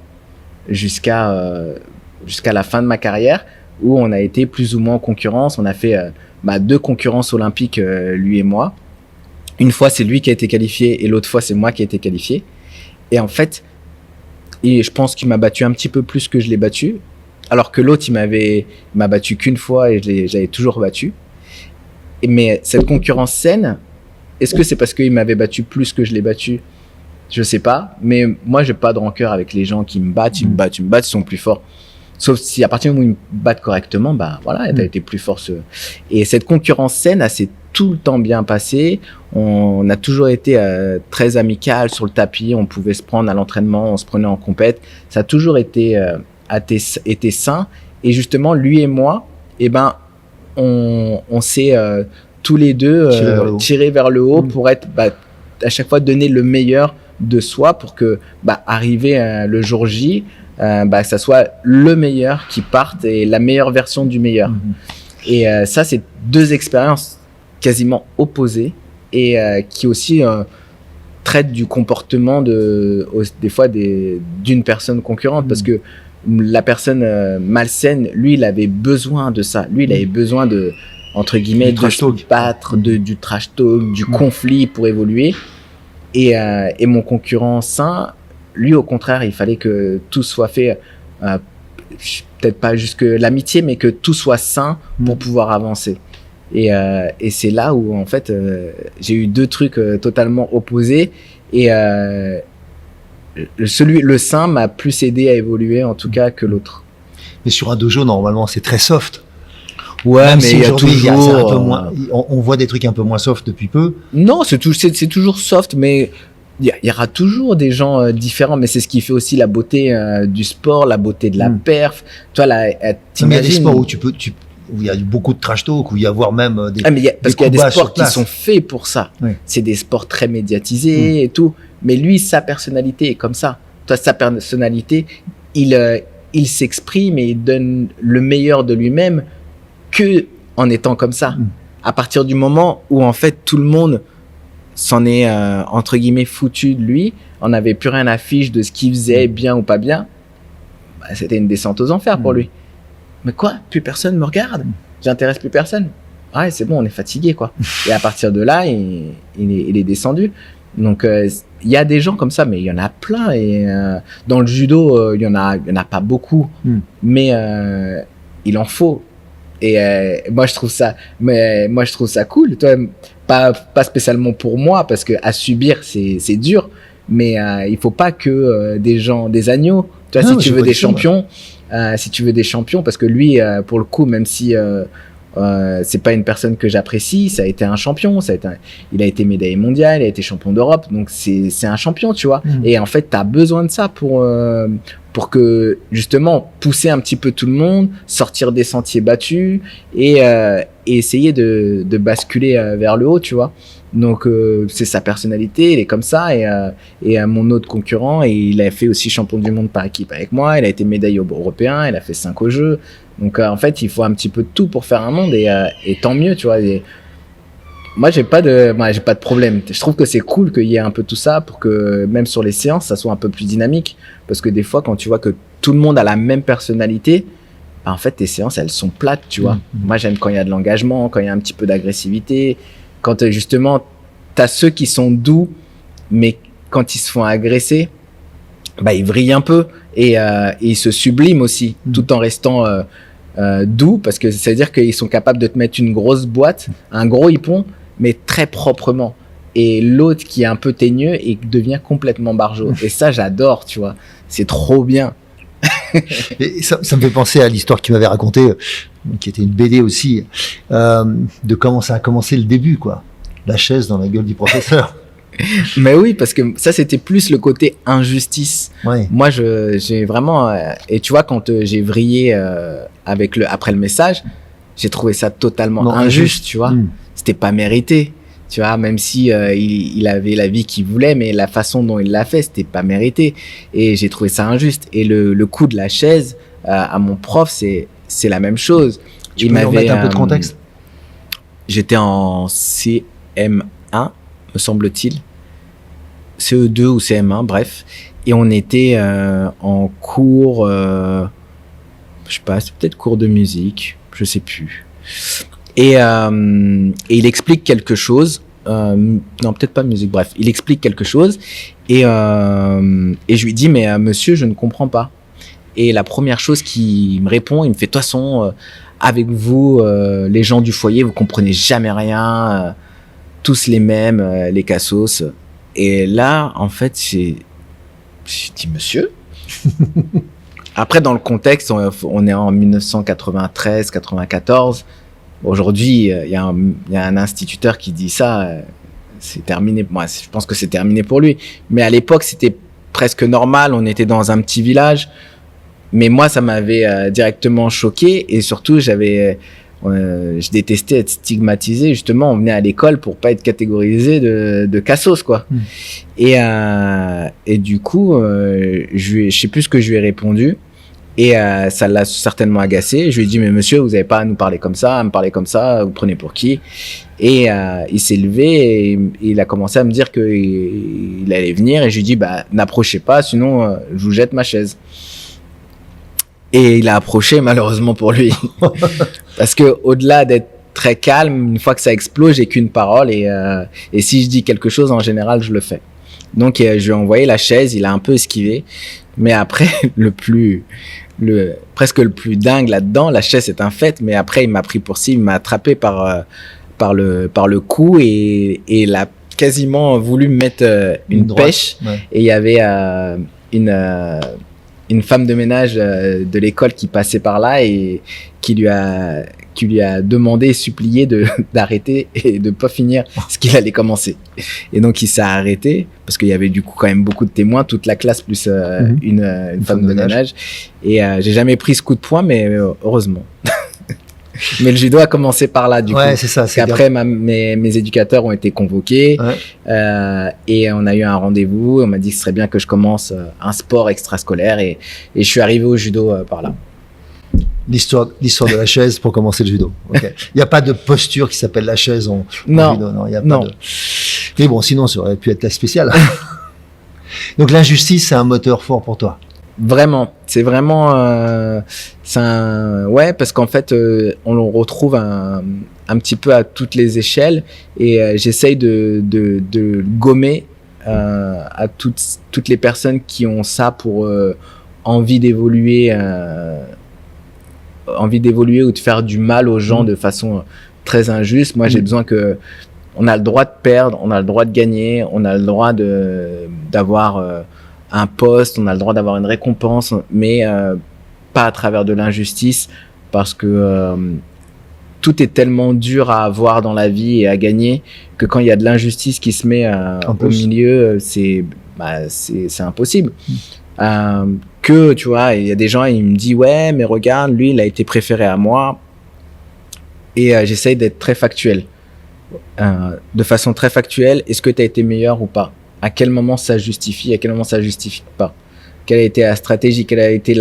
jusqu'à la fin de ma carrière, où on a été plus ou moins en concurrence. On a fait 2 concurrences olympiques, lui et moi. Une fois, c'est lui qui a été qualifié et l'autre fois, c'est moi qui ai été qualifié. Et en fait, je pense qu'il m'a battu un petit peu plus que je l'ai battu. Alors que l'autre, il m'a battu qu'une fois et j'avais toujours battu. Mais cette concurrence saine, est-ce que c'est parce qu'il m'avait battu plus que je l'ai battu? Je sais pas. Mais moi, j'ai pas de rancœur avec les gens qui me battent. Ils me battent, ils sont plus forts. Sauf si à partir du moment où ils me battent correctement, voilà, t'as été plus fort. Et cette concurrence saine, elle s'est tout le temps bien passée. On a toujours été très amical sur le tapis. On pouvait se prendre à l'entraînement, on se prenait en compète. Ça a toujours été sain. Et justement, lui et moi, on s'est tous les deux tirés vers le haut pour être à chaque fois donner le meilleur de soi pour que arriver le jour J, ça soit le meilleur qui parte et la meilleure version du meilleur. Et ça, c'est 2 expériences quasiment opposées et qui aussi traitent du comportement des fois d'une personne concurrente, parce que la personne malsaine, lui, il avait besoin de ça. Lui, il avait besoin de, entre guillemets, de se battre, du trash talk, du conflit pour évoluer. Et mon concurrent sain, lui, au contraire, il fallait que tout soit fait, peut-être pas jusque l'amitié, mais que tout soit sain pour pouvoir avancer. Et c'est là où, en fait, j'ai eu 2 trucs totalement opposés. Et le sain m'a plus aidé à évoluer, en tout cas, que l'autre. Mais sur un dojo, normalement, c'est très soft. Ouais, même mais si il y a toujours... un peu moins, on voit des trucs un peu moins soft depuis peu. Non, c'est toujours soft, mais il y aura toujours des gens différents. Mais c'est ce qui fait aussi la beauté du sport, la beauté de la perf. Toi, là, il y a des sports où où il y a beaucoup de trash talk, où il y a voire même des parce qu'il y a des sports qui sont faits pour ça. Oui. C'est des sports très médiatisés et tout. Mais lui, sa personnalité est comme ça. Toi, sa personnalité, il s'exprime et il donne le meilleur de lui-même que en étant comme ça. À partir du moment où, en fait, tout le monde s'en est entre guillemets foutu de lui. On n'avait plus rien à fiche de ce qu'il faisait, bien ou pas bien. Bah, c'était une descente aux enfers pour lui. Mais quoi? Plus personne me regarde. J'intéresse plus personne. Ouais, c'est bon, on est fatigué, quoi. Et à partir de là, il est descendu. Donc, il y a des gens comme ça, mais il y en a plein. Et dans le judo, il y en a pas beaucoup, mais il en faut. Et moi, je trouve ça cool. Toi, pas spécialement pour moi, parce que à subir, c'est dur. Mais il faut pas que des agneaux. Toi, si tu veux des champions, parce que lui, pour le coup, même si c'est pas une personne que j'apprécie, ça a été un champion, il a été médaillé mondial, il a été champion d'Europe, donc c'est un champion, tu vois. Et en fait, t'as besoin de ça pour que justement pousser un petit peu tout le monde, sortir des sentiers battus et essayer de basculer vers le haut, tu vois. Donc c'est sa personnalité, il est comme ça. Et mon autre concurrent, et il a fait aussi champion du monde par équipe avec moi, il a été médaillé européen, il a fait 5 aux Jeux. Donc en fait, il faut un petit peu de tout pour faire un monde, et tant mieux, tu vois. Et moi, j'ai pas de problème. Je trouve que c'est cool qu'il y ait un peu tout ça pour que même sur les séances, ça soit un peu plus dynamique. Parce que des fois, quand tu vois que tout le monde a la même personnalité, bah, en fait, tes séances, elles sont plates, tu vois. Moi, j'aime quand il y a de l'engagement, quand il y a un petit peu d'agressivité, quand justement, t'as ceux qui sont doux, mais quand ils se font agresser, bah, ils vrillent un peu et ils se subliment aussi, tout en restant doux, parce que ça veut dire qu'ils sont capables de te mettre une grosse boîte, un gros hippon, mais très proprement. Et l'autre qui est un peu teigneux et devient complètement barjot. Et ça, j'adore, tu vois. C'est trop bien. Et ça me fait penser à l'histoire que tu m'avais racontée, qui était une BD aussi, de comment ça a commencé le début, quoi. La chaise dans la gueule du professeur. Mais oui, parce que ça, c'était plus le côté injustice. Ouais. Moi, j'ai vraiment... et tu vois, quand j'ai vrillé après le message, j'ai trouvé ça totalement injuste, tu vois. C'était pas mérité. Tu vois, même si il avait la vie qu'il voulait, mais la façon dont il l'a fait, c'était pas mérité. Et j'ai trouvé ça injuste. Et le coup de la chaise à mon prof, c'est la même chose. Tu peux nous remettre un peu de contexte? J'étais en CM1, me semble-t-il. CE2 ou CM1, bref. Et on était en cours, je sais pas, c'est peut-être cours de musique, je sais plus. Et il explique quelque chose. Non, peut-être pas musique. Bref, il explique quelque chose. Et je lui dis, mais monsieur, je ne comprends pas. Et la première chose qu'il me répond, il me fait, de toute façon, avec vous, les gens du foyer, vous comprenez jamais rien. Tous les mêmes, les cassos. Et là, en fait, j'ai dit, monsieur. Après, dans le contexte, on est en 1993, 94. Aujourd'hui, il y a un instituteur qui dit ça, c'est terminé. Moi, je pense que c'est terminé pour lui. Mais à l'époque, c'était presque normal. On était dans un petit village. Mais moi, ça m'avait directement choqué. Et surtout, je détestais être stigmatisé. Justement, on venait à l'école pour pas être catégorisé de cassos, quoi. Et du coup, je sais plus ce que je lui ai répondu. Et ça l'a certainement agacé. Je lui ai dit, mais monsieur, vous n'avez pas à nous parler comme ça, à me parler comme ça, vous prenez pour qui? Et il s'est levé et il a commencé à me dire qu'il allait venir. Et je lui ai dit, bah, n'approchez pas, sinon je vous jette ma chaise. Et il a approché, malheureusement pour lui. Parce que au-delà d'être très calme, une fois que ça explose, j'ai qu'une parole. Et si je dis quelque chose, en général, je le fais. Donc, je lui ai envoyé la chaise, il a un peu esquivé. Mais après, presque le plus dingue là-dedans, la chaise est un fait, mais après il m'a pris pour cible, il m'a attrapé par le cou et il a quasiment voulu me mettre une pêche. Ouais. Et il y avait une femme de ménage de l'école qui passait par là et qui lui a demandé, supplié d'arrêter et de pas finir ce qu'il allait commencer. Et donc il s'est arrêté parce qu'il y avait du coup quand même beaucoup de témoins, toute la classe plus une femme de ménage. Et j'ai jamais pris ce coup de poing, mais heureusement. Mais le judo a commencé par là, du coup. C'est ça. Parce qu'après, mes éducateurs ont été convoqués et on a eu un rendez-vous. On m'a dit que ce serait bien que je commence un sport extrascolaire et je suis arrivé au judo par là. L'histoire de la chaise pour commencer le judo. Okay. Il n'y a pas de posture qui s'appelle la chaise en judo. Non, il y a pas de... Mais bon, sinon, ça aurait pu être la spéciale. Donc l'injustice, c'est un moteur fort pour toi. Vraiment, c'est vraiment, ouais, parce qu'en fait, on le retrouve un petit peu à toutes les échelles, et j'essaye de gommer à toutes les personnes qui ont ça pour envie d'évoluer ou de faire du mal aux gens de façon très injuste. Moi, j'ai besoin que on a le droit de perdre, on a le droit de gagner, on a le droit d'avoir un poste, on a le droit d'avoir une récompense, mais pas à travers de l'injustice, parce que tout est tellement dur à avoir dans la vie et à gagner que quand il y a de l'injustice qui se met au milieu, c'est impossible. Que tu vois, il y a des gens, ils me disent ouais, mais regarde, lui, il a été préféré à moi, et j'essaye d'être très factuel, de façon très factuelle. Est-ce que tu as été meilleur ou pas? À quel moment ça justifie, à quel moment ça justifie pas? Quelle a été la stratégie, quel a été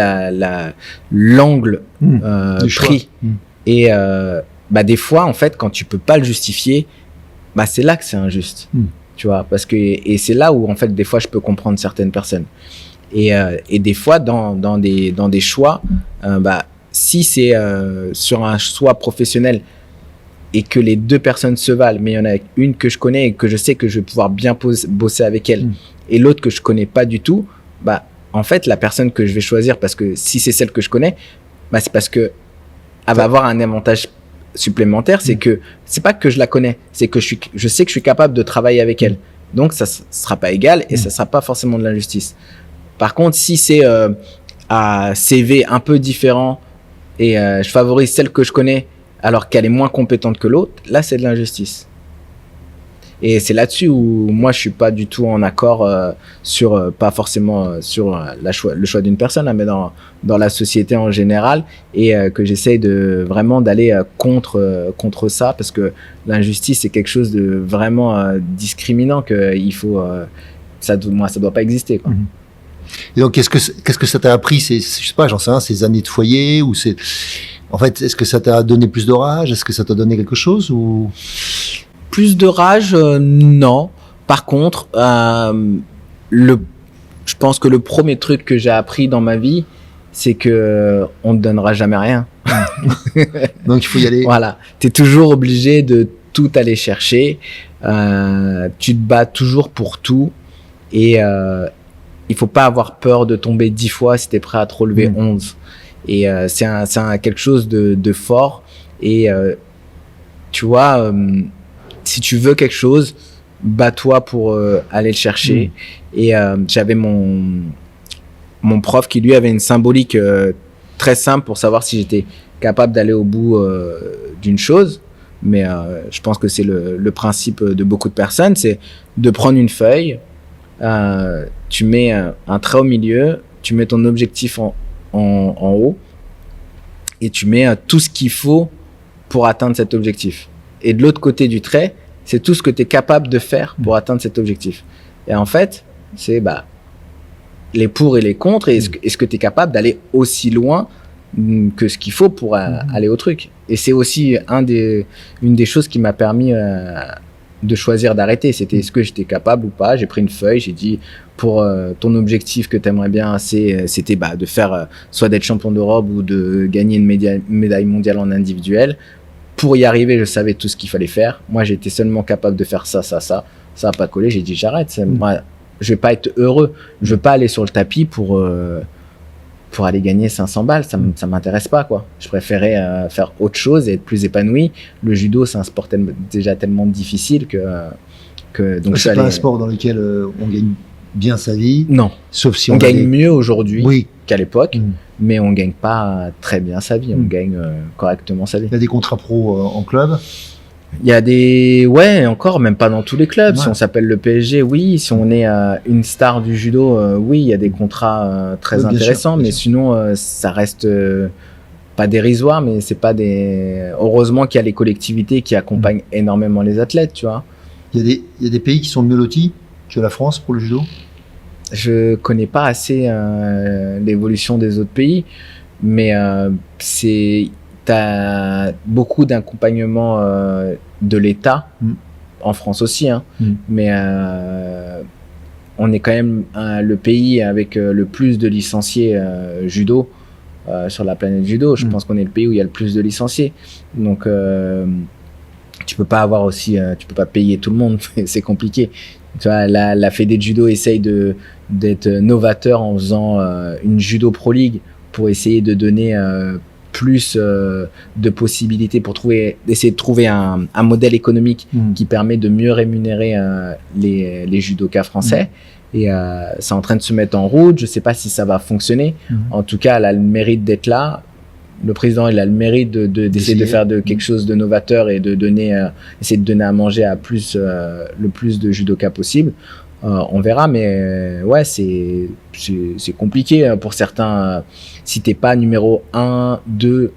l'angle pris? Et des fois, en fait, quand tu peux pas le justifier, c'est là que c'est injuste, tu vois, parce que et c'est là où en fait des fois je peux comprendre certaines personnes, et des fois dans des choix, si c'est sur un choix professionnel et que les deux personnes se valent, mais il y en a une que je connais et que je sais que je vais pouvoir bien bosser avec elle, et l'autre que je connais pas du tout, en fait, la personne que je vais choisir, parce que si c'est celle que je connais, c'est parce que elle va avoir un avantage supplémentaire, c'est que c'est pas que je la connais, c'est que je sais que je suis capable de travailler avec elle. Donc ça sera pas égal, et ça sera pas forcément de l'injustice. Par contre, si c'est à CV un peu différent, et je favorise celle que je connais alors qu'elle est moins compétente que l'autre, là c'est de l'injustice. Et c'est là-dessus où moi je suis pas du tout en accord sur pas forcément sur le choix d'une personne, mais dans la société en général, et que j'essaye de vraiment d'aller contre ça, parce que l'injustice c'est quelque chose de vraiment discriminant, que il faut ça doit pas exister, quoi. Et donc qu'est-ce que ça t'a appris, je sais pas, j'en sais rien, ces années de foyer, ou c'est en fait, est-ce que ça t'a donné plus de rage, est-ce que ça t'a donné quelque chose, ou plus de rage, non. Par contre, je pense que le premier truc que j'ai appris dans ma vie, c'est que on ne donnera jamais rien. Donc il faut y aller. Voilà, t'es toujours obligé de tout aller chercher. Tu te bats toujours pour tout, et il faut pas avoir peur de tomber 10 fois si t'es prêt à te relever 11. Et c'est quelque chose de fort. Et tu vois, si tu veux quelque chose, bats-toi pour aller le chercher. Et j'avais mon prof qui lui avait une symbolique très simple pour savoir si j'étais capable d'aller au bout d'une chose. Mais je pense que c'est le principe de beaucoup de personnes, c'est de prendre une feuille, tu mets un trait au milieu, tu mets ton objectif en haut, et tu mets tout ce qu'il faut pour atteindre cet objectif. Et de l'autre côté du trait, c'est tout ce que tu es capable de faire pour atteindre cet objectif. Et en fait, c'est les pour et les contre, et est-ce que tu es capable d'aller aussi loin que ce qu'il faut pour aller au truc. Et c'est aussi une des choses qui m'a permis de choisir d'arrêter. C'était est-ce que j'étais capable ou pas. J'ai pris une feuille, j'ai dit pour ton objectif que tu aimerais bien, c'était de faire soit d'être champion d'Europe ou de gagner une médaille mondiale en individuel. Pour y arriver, je savais tout ce qu'il fallait faire. Moi, j'étais seulement capable de faire ça. Ça n'a pas collé. J'ai dit j'arrête. Moi, je vais pas être heureux. Je veux pas aller sur le tapis pour aller gagner 500 balles. Ça m'intéresse pas, quoi. Je préférais faire autre chose et être plus épanoui. Le judo, c'est un sport déjà tellement difficile que donc c'est pas un sport dans lequel on gagne bien sa vie. Non. Sauf si on gagne mieux aujourd'hui qu'à l'époque, mais on gagne pas très bien sa vie. On gagne correctement sa vie. Il y a des contrats pro en club. Il y a encore, même pas dans tous les clubs. Ouais. Si on s'appelle le PSG, oui. Si on est une star du judo, oui, il y a des contrats très intéressants, mais sinon, ça reste pas dérisoire, mais c'est pas heureusement qu'il y a les collectivités qui accompagnent énormément les athlètes, tu vois. Il y a des pays qui sont mieux lotis que la France pour le judo. Je connais pas assez l'évolution des autres pays, mais t'as beaucoup d'accompagnement de l'État en France aussi, hein. Mais on est quand même le pays avec le plus de licenciés judo sur la planète judo. Je pense qu'on est le pays où il y a le plus de licenciés. Donc tu peux pas avoir aussi, tu peux pas payer tout le monde, c'est compliqué. Tu vois, la Fédé de judo essaye d'être novateur en faisant une judo pro league pour essayer de donner plus de possibilités pour essayer de trouver un modèle économique qui permet de mieux rémunérer les judokas français. Et c'est en train de se mettre en route. Je sais pas si ça va fonctionner. En tout cas, elle a le mérite d'être là. Le président, il a le mérite d'essayer de faire quelque chose de novateur et de essayer de donner à manger à le plus de judokas possible. On verra, mais ouais, c'est compliqué pour certains. Si t'es pas numéro 1, 2,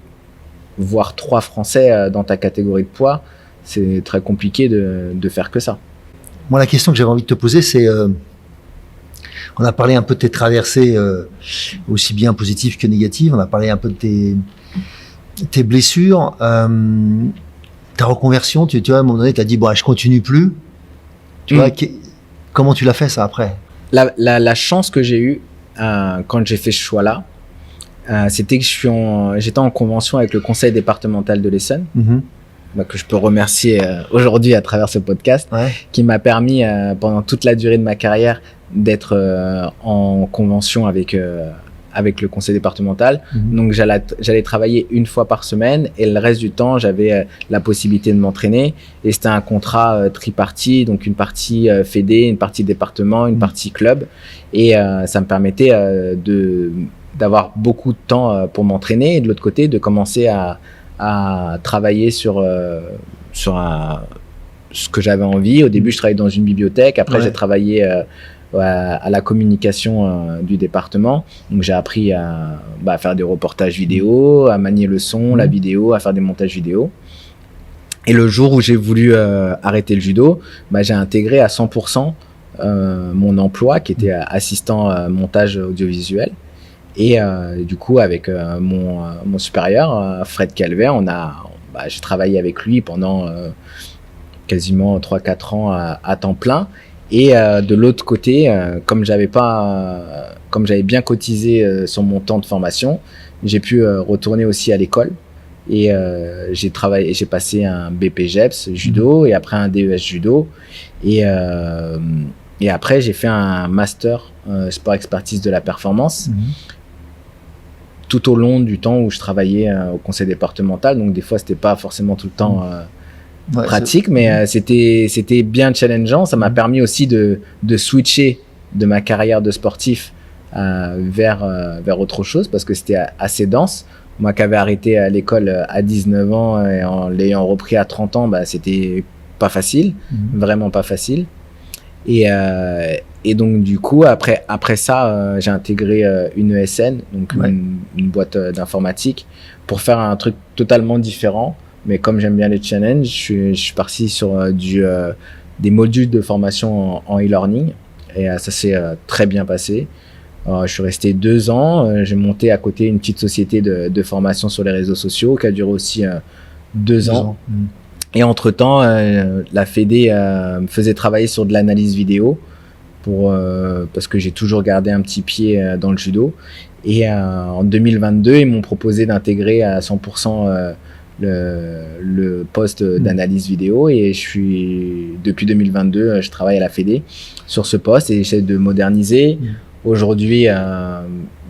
voire 3 Français dans ta catégorie de poids, c'est très compliqué de faire que ça. Moi, la question que j'avais envie de te poser, c'est on a parlé un peu de tes traversées aussi bien positives que négatives. On a parlé un peu de tes blessures, ta reconversion. Tu vois, à un moment donné, tu as dit bon, je continue plus. Tu vois, comment tu l'as fait ça après? La chance que j'ai eue quand j'ai fait ce choix-là, c'était que j'étais en convention avec le conseil départemental de l'Essonne, que je peux remercier aujourd'hui à travers ce podcast, qui m'a permis pendant toute la durée de ma carrière d'être en convention avec le conseil départemental. Donc j'allais travailler une fois par semaine et le reste du temps j'avais la possibilité de m'entraîner, et c'était un contrat tripartite, donc une partie fédé, une partie département, une partie club, et ça me permettait d'avoir beaucoup de temps pour m'entraîner, et de l'autre côté de commencer à travailler sur ce que j'avais envie. Au début je travaillais dans une bibliothèque, après j'ai travaillé à la communication du département. Donc j'ai appris à faire des reportages vidéo, à manier le son, la vidéo, à faire des montages vidéo. Et le jour où j'ai voulu arrêter le judo, j'ai intégré à 100% mon emploi qui était assistant montage audiovisuel. Et du coup avec mon supérieur Fred Calvet, j'ai travaillé avec lui pendant quasiment 3-4 ans à temps plein. Et de l'autre côté, comme j'avais bien cotisé sur mon temps de formation, j'ai pu retourner aussi à l'école, et j'ai passé un BPGEPS judo et après un DES judo, et après j'ai fait un master sport expertise de la performance tout au long du temps où je travaillais au conseil départemental. Donc des fois c'était pas forcément tout le temps pratique, mais c'était bien challengeant. Ça m'a permis aussi de switcher de ma carrière de sportif vers autre chose, parce que c'était assez dense. Moi qui avais arrêté à l'école à 19 ans et en l'ayant repris à 30 ans, c'était pas facile, vraiment pas facile. Et donc du coup après ça, j'ai intégré une ESN, donc une boîte d'informatique, pour faire un truc totalement différent. Mais comme j'aime bien les challenges, je suis parti sur des modules de formation en e-learning, et ça s'est très bien passé. Je suis resté 2 ans, j'ai monté à côté une petite société de formation sur les réseaux sociaux qui a duré aussi 2 ans. Et entre-temps, la Fédé me faisait travailler sur de l'analyse vidéo parce que j'ai toujours gardé un petit pied dans le judo. Et en 2022, ils m'ont proposé d'intégrer à 100% le poste d'analyse vidéo, et depuis 2022 je travaille à la Fédé sur ce poste et j'essaie de moderniser. Aujourd'hui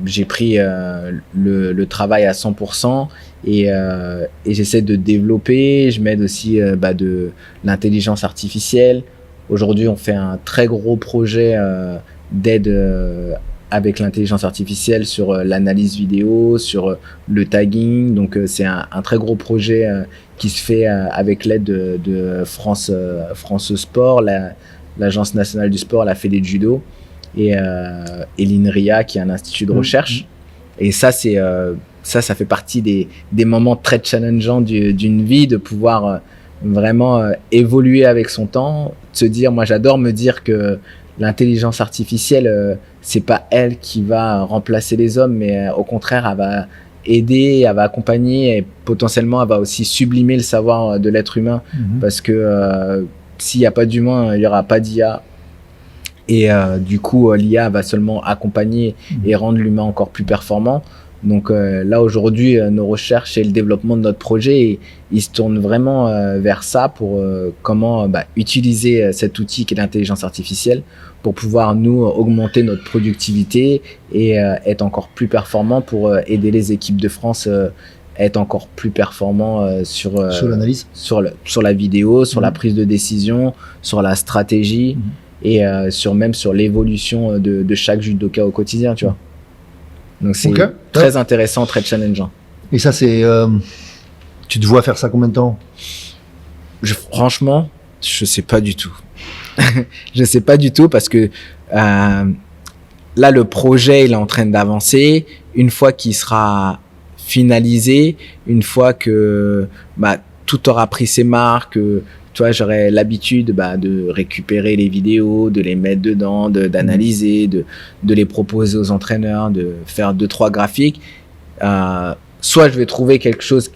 j'ai pris le travail à 100%, et j'essaie de développer. Je m'aide aussi de l'intelligence artificielle. Aujourd'hui on fait un très gros projet d'aide avec l'intelligence artificielle sur l'analyse vidéo, sur le tagging. Donc c'est un très gros projet qui se fait avec l'aide de France Sport, l'Agence nationale du sport, la Fédé de judo, et l'INRIA, qui est un institut de recherche. Et ça ça fait partie des moments très challengeants d'une vie, de pouvoir vraiment évoluer avec son temps, de se dire, moi j'adore me dire que l'intelligence artificielle, c'est pas elle qui va remplacer les hommes, mais au contraire, elle va aider, elle va accompagner, et potentiellement, elle va aussi sublimer le savoir de l'être humain, parce que s'il n'y a pas d'humain, il n'y aura pas d'IA. Et du coup, l'IA va seulement accompagner et rendre l'humain encore plus performant. Donc là, aujourd'hui, nos recherches et le développement de notre projet, ils se tournent vraiment vers ça pour comment utiliser cet outil qui est l'intelligence artificielle pour pouvoir nous augmenter notre productivité et être encore plus performants pour aider les équipes de France à être encore plus performants sur l'analyse, sur la vidéo, sur la prise de décision, sur la stratégie et sur l'évolution de chaque judoka au quotidien, tu vois. Donc c'est très intéressant, très challengeant. Et ça, c'est tu te vois faire ça combien de temps? Franchement, je sais pas du tout. Je sais pas du tout parce que là le projet il est en train d'avancer. Une fois qu'il sera finalisé, une fois que tout aura pris ses marques, tu vois, j'aurai l'habitude de récupérer les vidéos, de les mettre dedans, d'analyser, de les proposer aux entraîneurs, de faire 2-3 graphiques. Soit je vais trouver quelque chose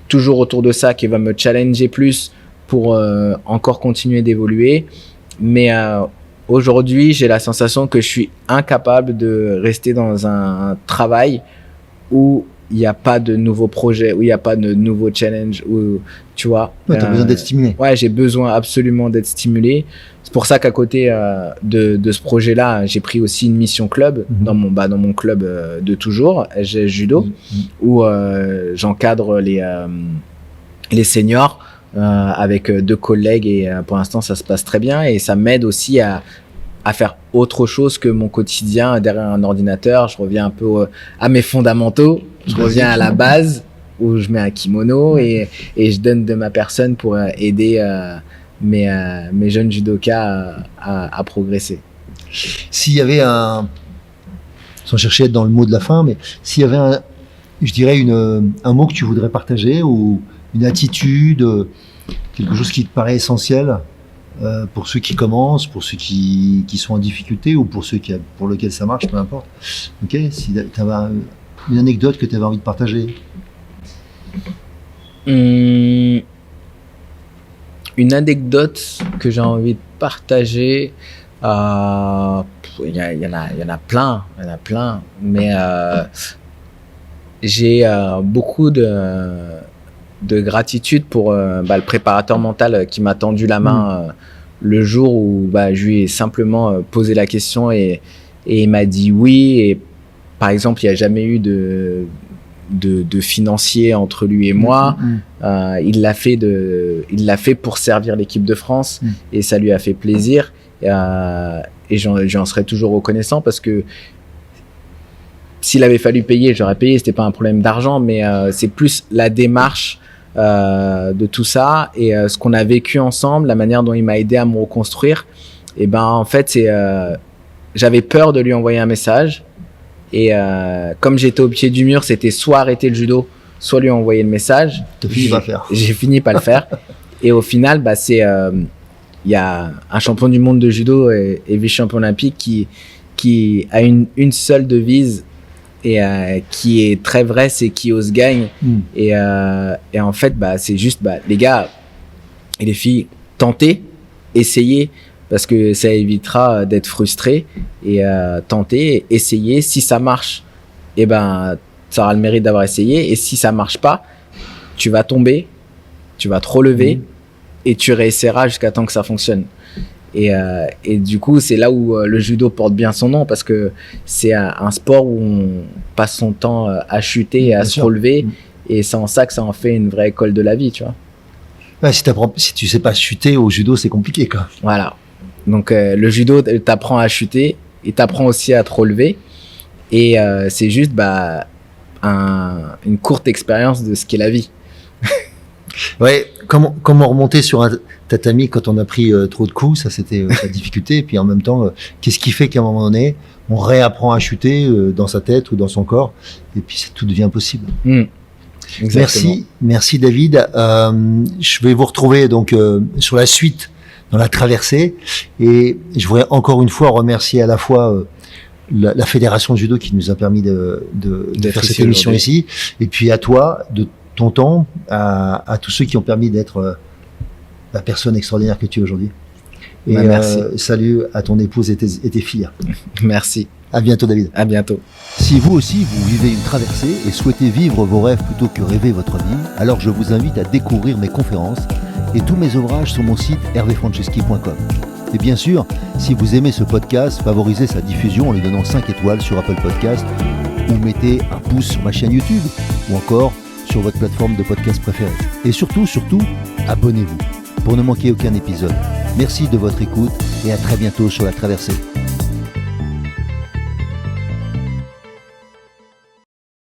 toujours autour de ça qui va me challenger plus pour encore continuer d'évoluer. Mais aujourd'hui, j'ai la sensation que je suis incapable de rester dans un travail où il n'y a pas de nouveaux projets, où il n'y a pas de nouveaux challenges, où, tu vois. Ouais, t'as besoin d'être stimulé. Ouais, j'ai besoin absolument d'être stimulé. C'est pour ça qu'à côté de ce projet-là, j'ai pris aussi une mission club dans mon club de toujours, SGS Judo, où j'encadre les seniors avec 2 collègues et pour l'instant, ça se passe très bien et ça m'aide aussi à faire autre chose que mon quotidien derrière un ordinateur. Je reviens un peu à mes fondamentaux. Je reviens à la base où je mets un kimono et je donne de ma personne pour aider mes jeunes judokas à progresser. S'il y avait sans chercher à être dans le mot de la fin, mais s'il y avait je dirais un mot que tu voudrais partager ou une attitude, quelque chose qui te paraît essentiel pour ceux qui commencent, pour ceux qui sont en difficulté ou pour ceux pour lesquels ça marche, peu importe. Ok, si tu avais une anecdote que tu avais envie de partager. Une anecdote que j'ai envie de partager, il y en a plein, mais j'ai beaucoup de gratitude pour le préparateur mental qui m'a tendu la main le jour où je lui ai simplement posé la question et il m'a dit oui. Et par exemple, il n'y a jamais eu de financier entre lui et moi. Il l'a fait pour servir l'équipe de France et ça lui a fait plaisir. Et j'en serai toujours reconnaissant parce que s'il avait fallu payer, j'aurais payé. C'était pas un problème d'argent, mais c'est plus la démarche de tout ça et ce qu'on a vécu ensemble, la manière dont il m'a aidé à me reconstruire. Et en fait, j'avais peur de lui envoyer un message. Et comme j'étais au pied du mur, c'était soit arrêter le judo, soit lui envoyer le message. J'ai fini par le faire. Et au final, il y a un champion du monde de judo et vice-champion olympique qui a une seule devise et qui est très vraie, c'est qui ose gagne. Et en fait, c'est juste, les gars et les filles, tentez, essayez. Parce que ça évitera d'être frustré et tenter, essayer. Si ça marche, ça aura le mérite d'avoir essayé. Et si ça marche pas, tu vas tomber, tu vas te relever et tu réessayeras jusqu'à temps que ça fonctionne. Et du coup, c'est là où le judo porte bien son nom parce que c'est un sport où on passe son temps à chuter et à se relever. Et c'est en ça que ça en fait une vraie école de la vie, tu vois. Ouais, si tu sais pas chuter au judo, c'est compliqué, quoi. Voilà. Donc le judo t'apprend à chuter et t'apprend aussi à te relever et c'est juste une courte expérience de ce qu'est la vie. Ouais, comment remonter sur un tatami quand on a pris trop de coups, ça c'était la difficulté. Et puis en même temps, qu'est-ce qui fait qu'à un moment donné, on réapprend à chuter dans sa tête ou dans son corps et puis tout devient possible. Merci David. Je vais vous retrouver donc sur la suite dans la traversée et je voudrais encore une fois remercier à la fois la fédération de judo qui nous a permis de faire cette émission ici et puis à toi de ton temps, à tous ceux qui ont permis d'être la personne extraordinaire que tu es aujourd'hui. Et merci. Salut à ton épouse et tes filles. Merci. À bientôt, David. À bientôt. Si vous aussi vous vivez une traversée et souhaitez vivre vos rêves plutôt que rêver votre vie, alors je vous invite à découvrir mes conférences et tous mes ouvrages sur mon site hervéfranceschi.com. Et bien sûr, si vous aimez ce podcast, favorisez sa diffusion en lui donnant 5 étoiles sur Apple Podcast ou mettez un pouce sur ma chaîne YouTube ou encore sur votre plateforme de podcast préférée. Et surtout, abonnez-vous pour ne manquer aucun épisode. Merci de votre écoute et à très bientôt sur La Traversée.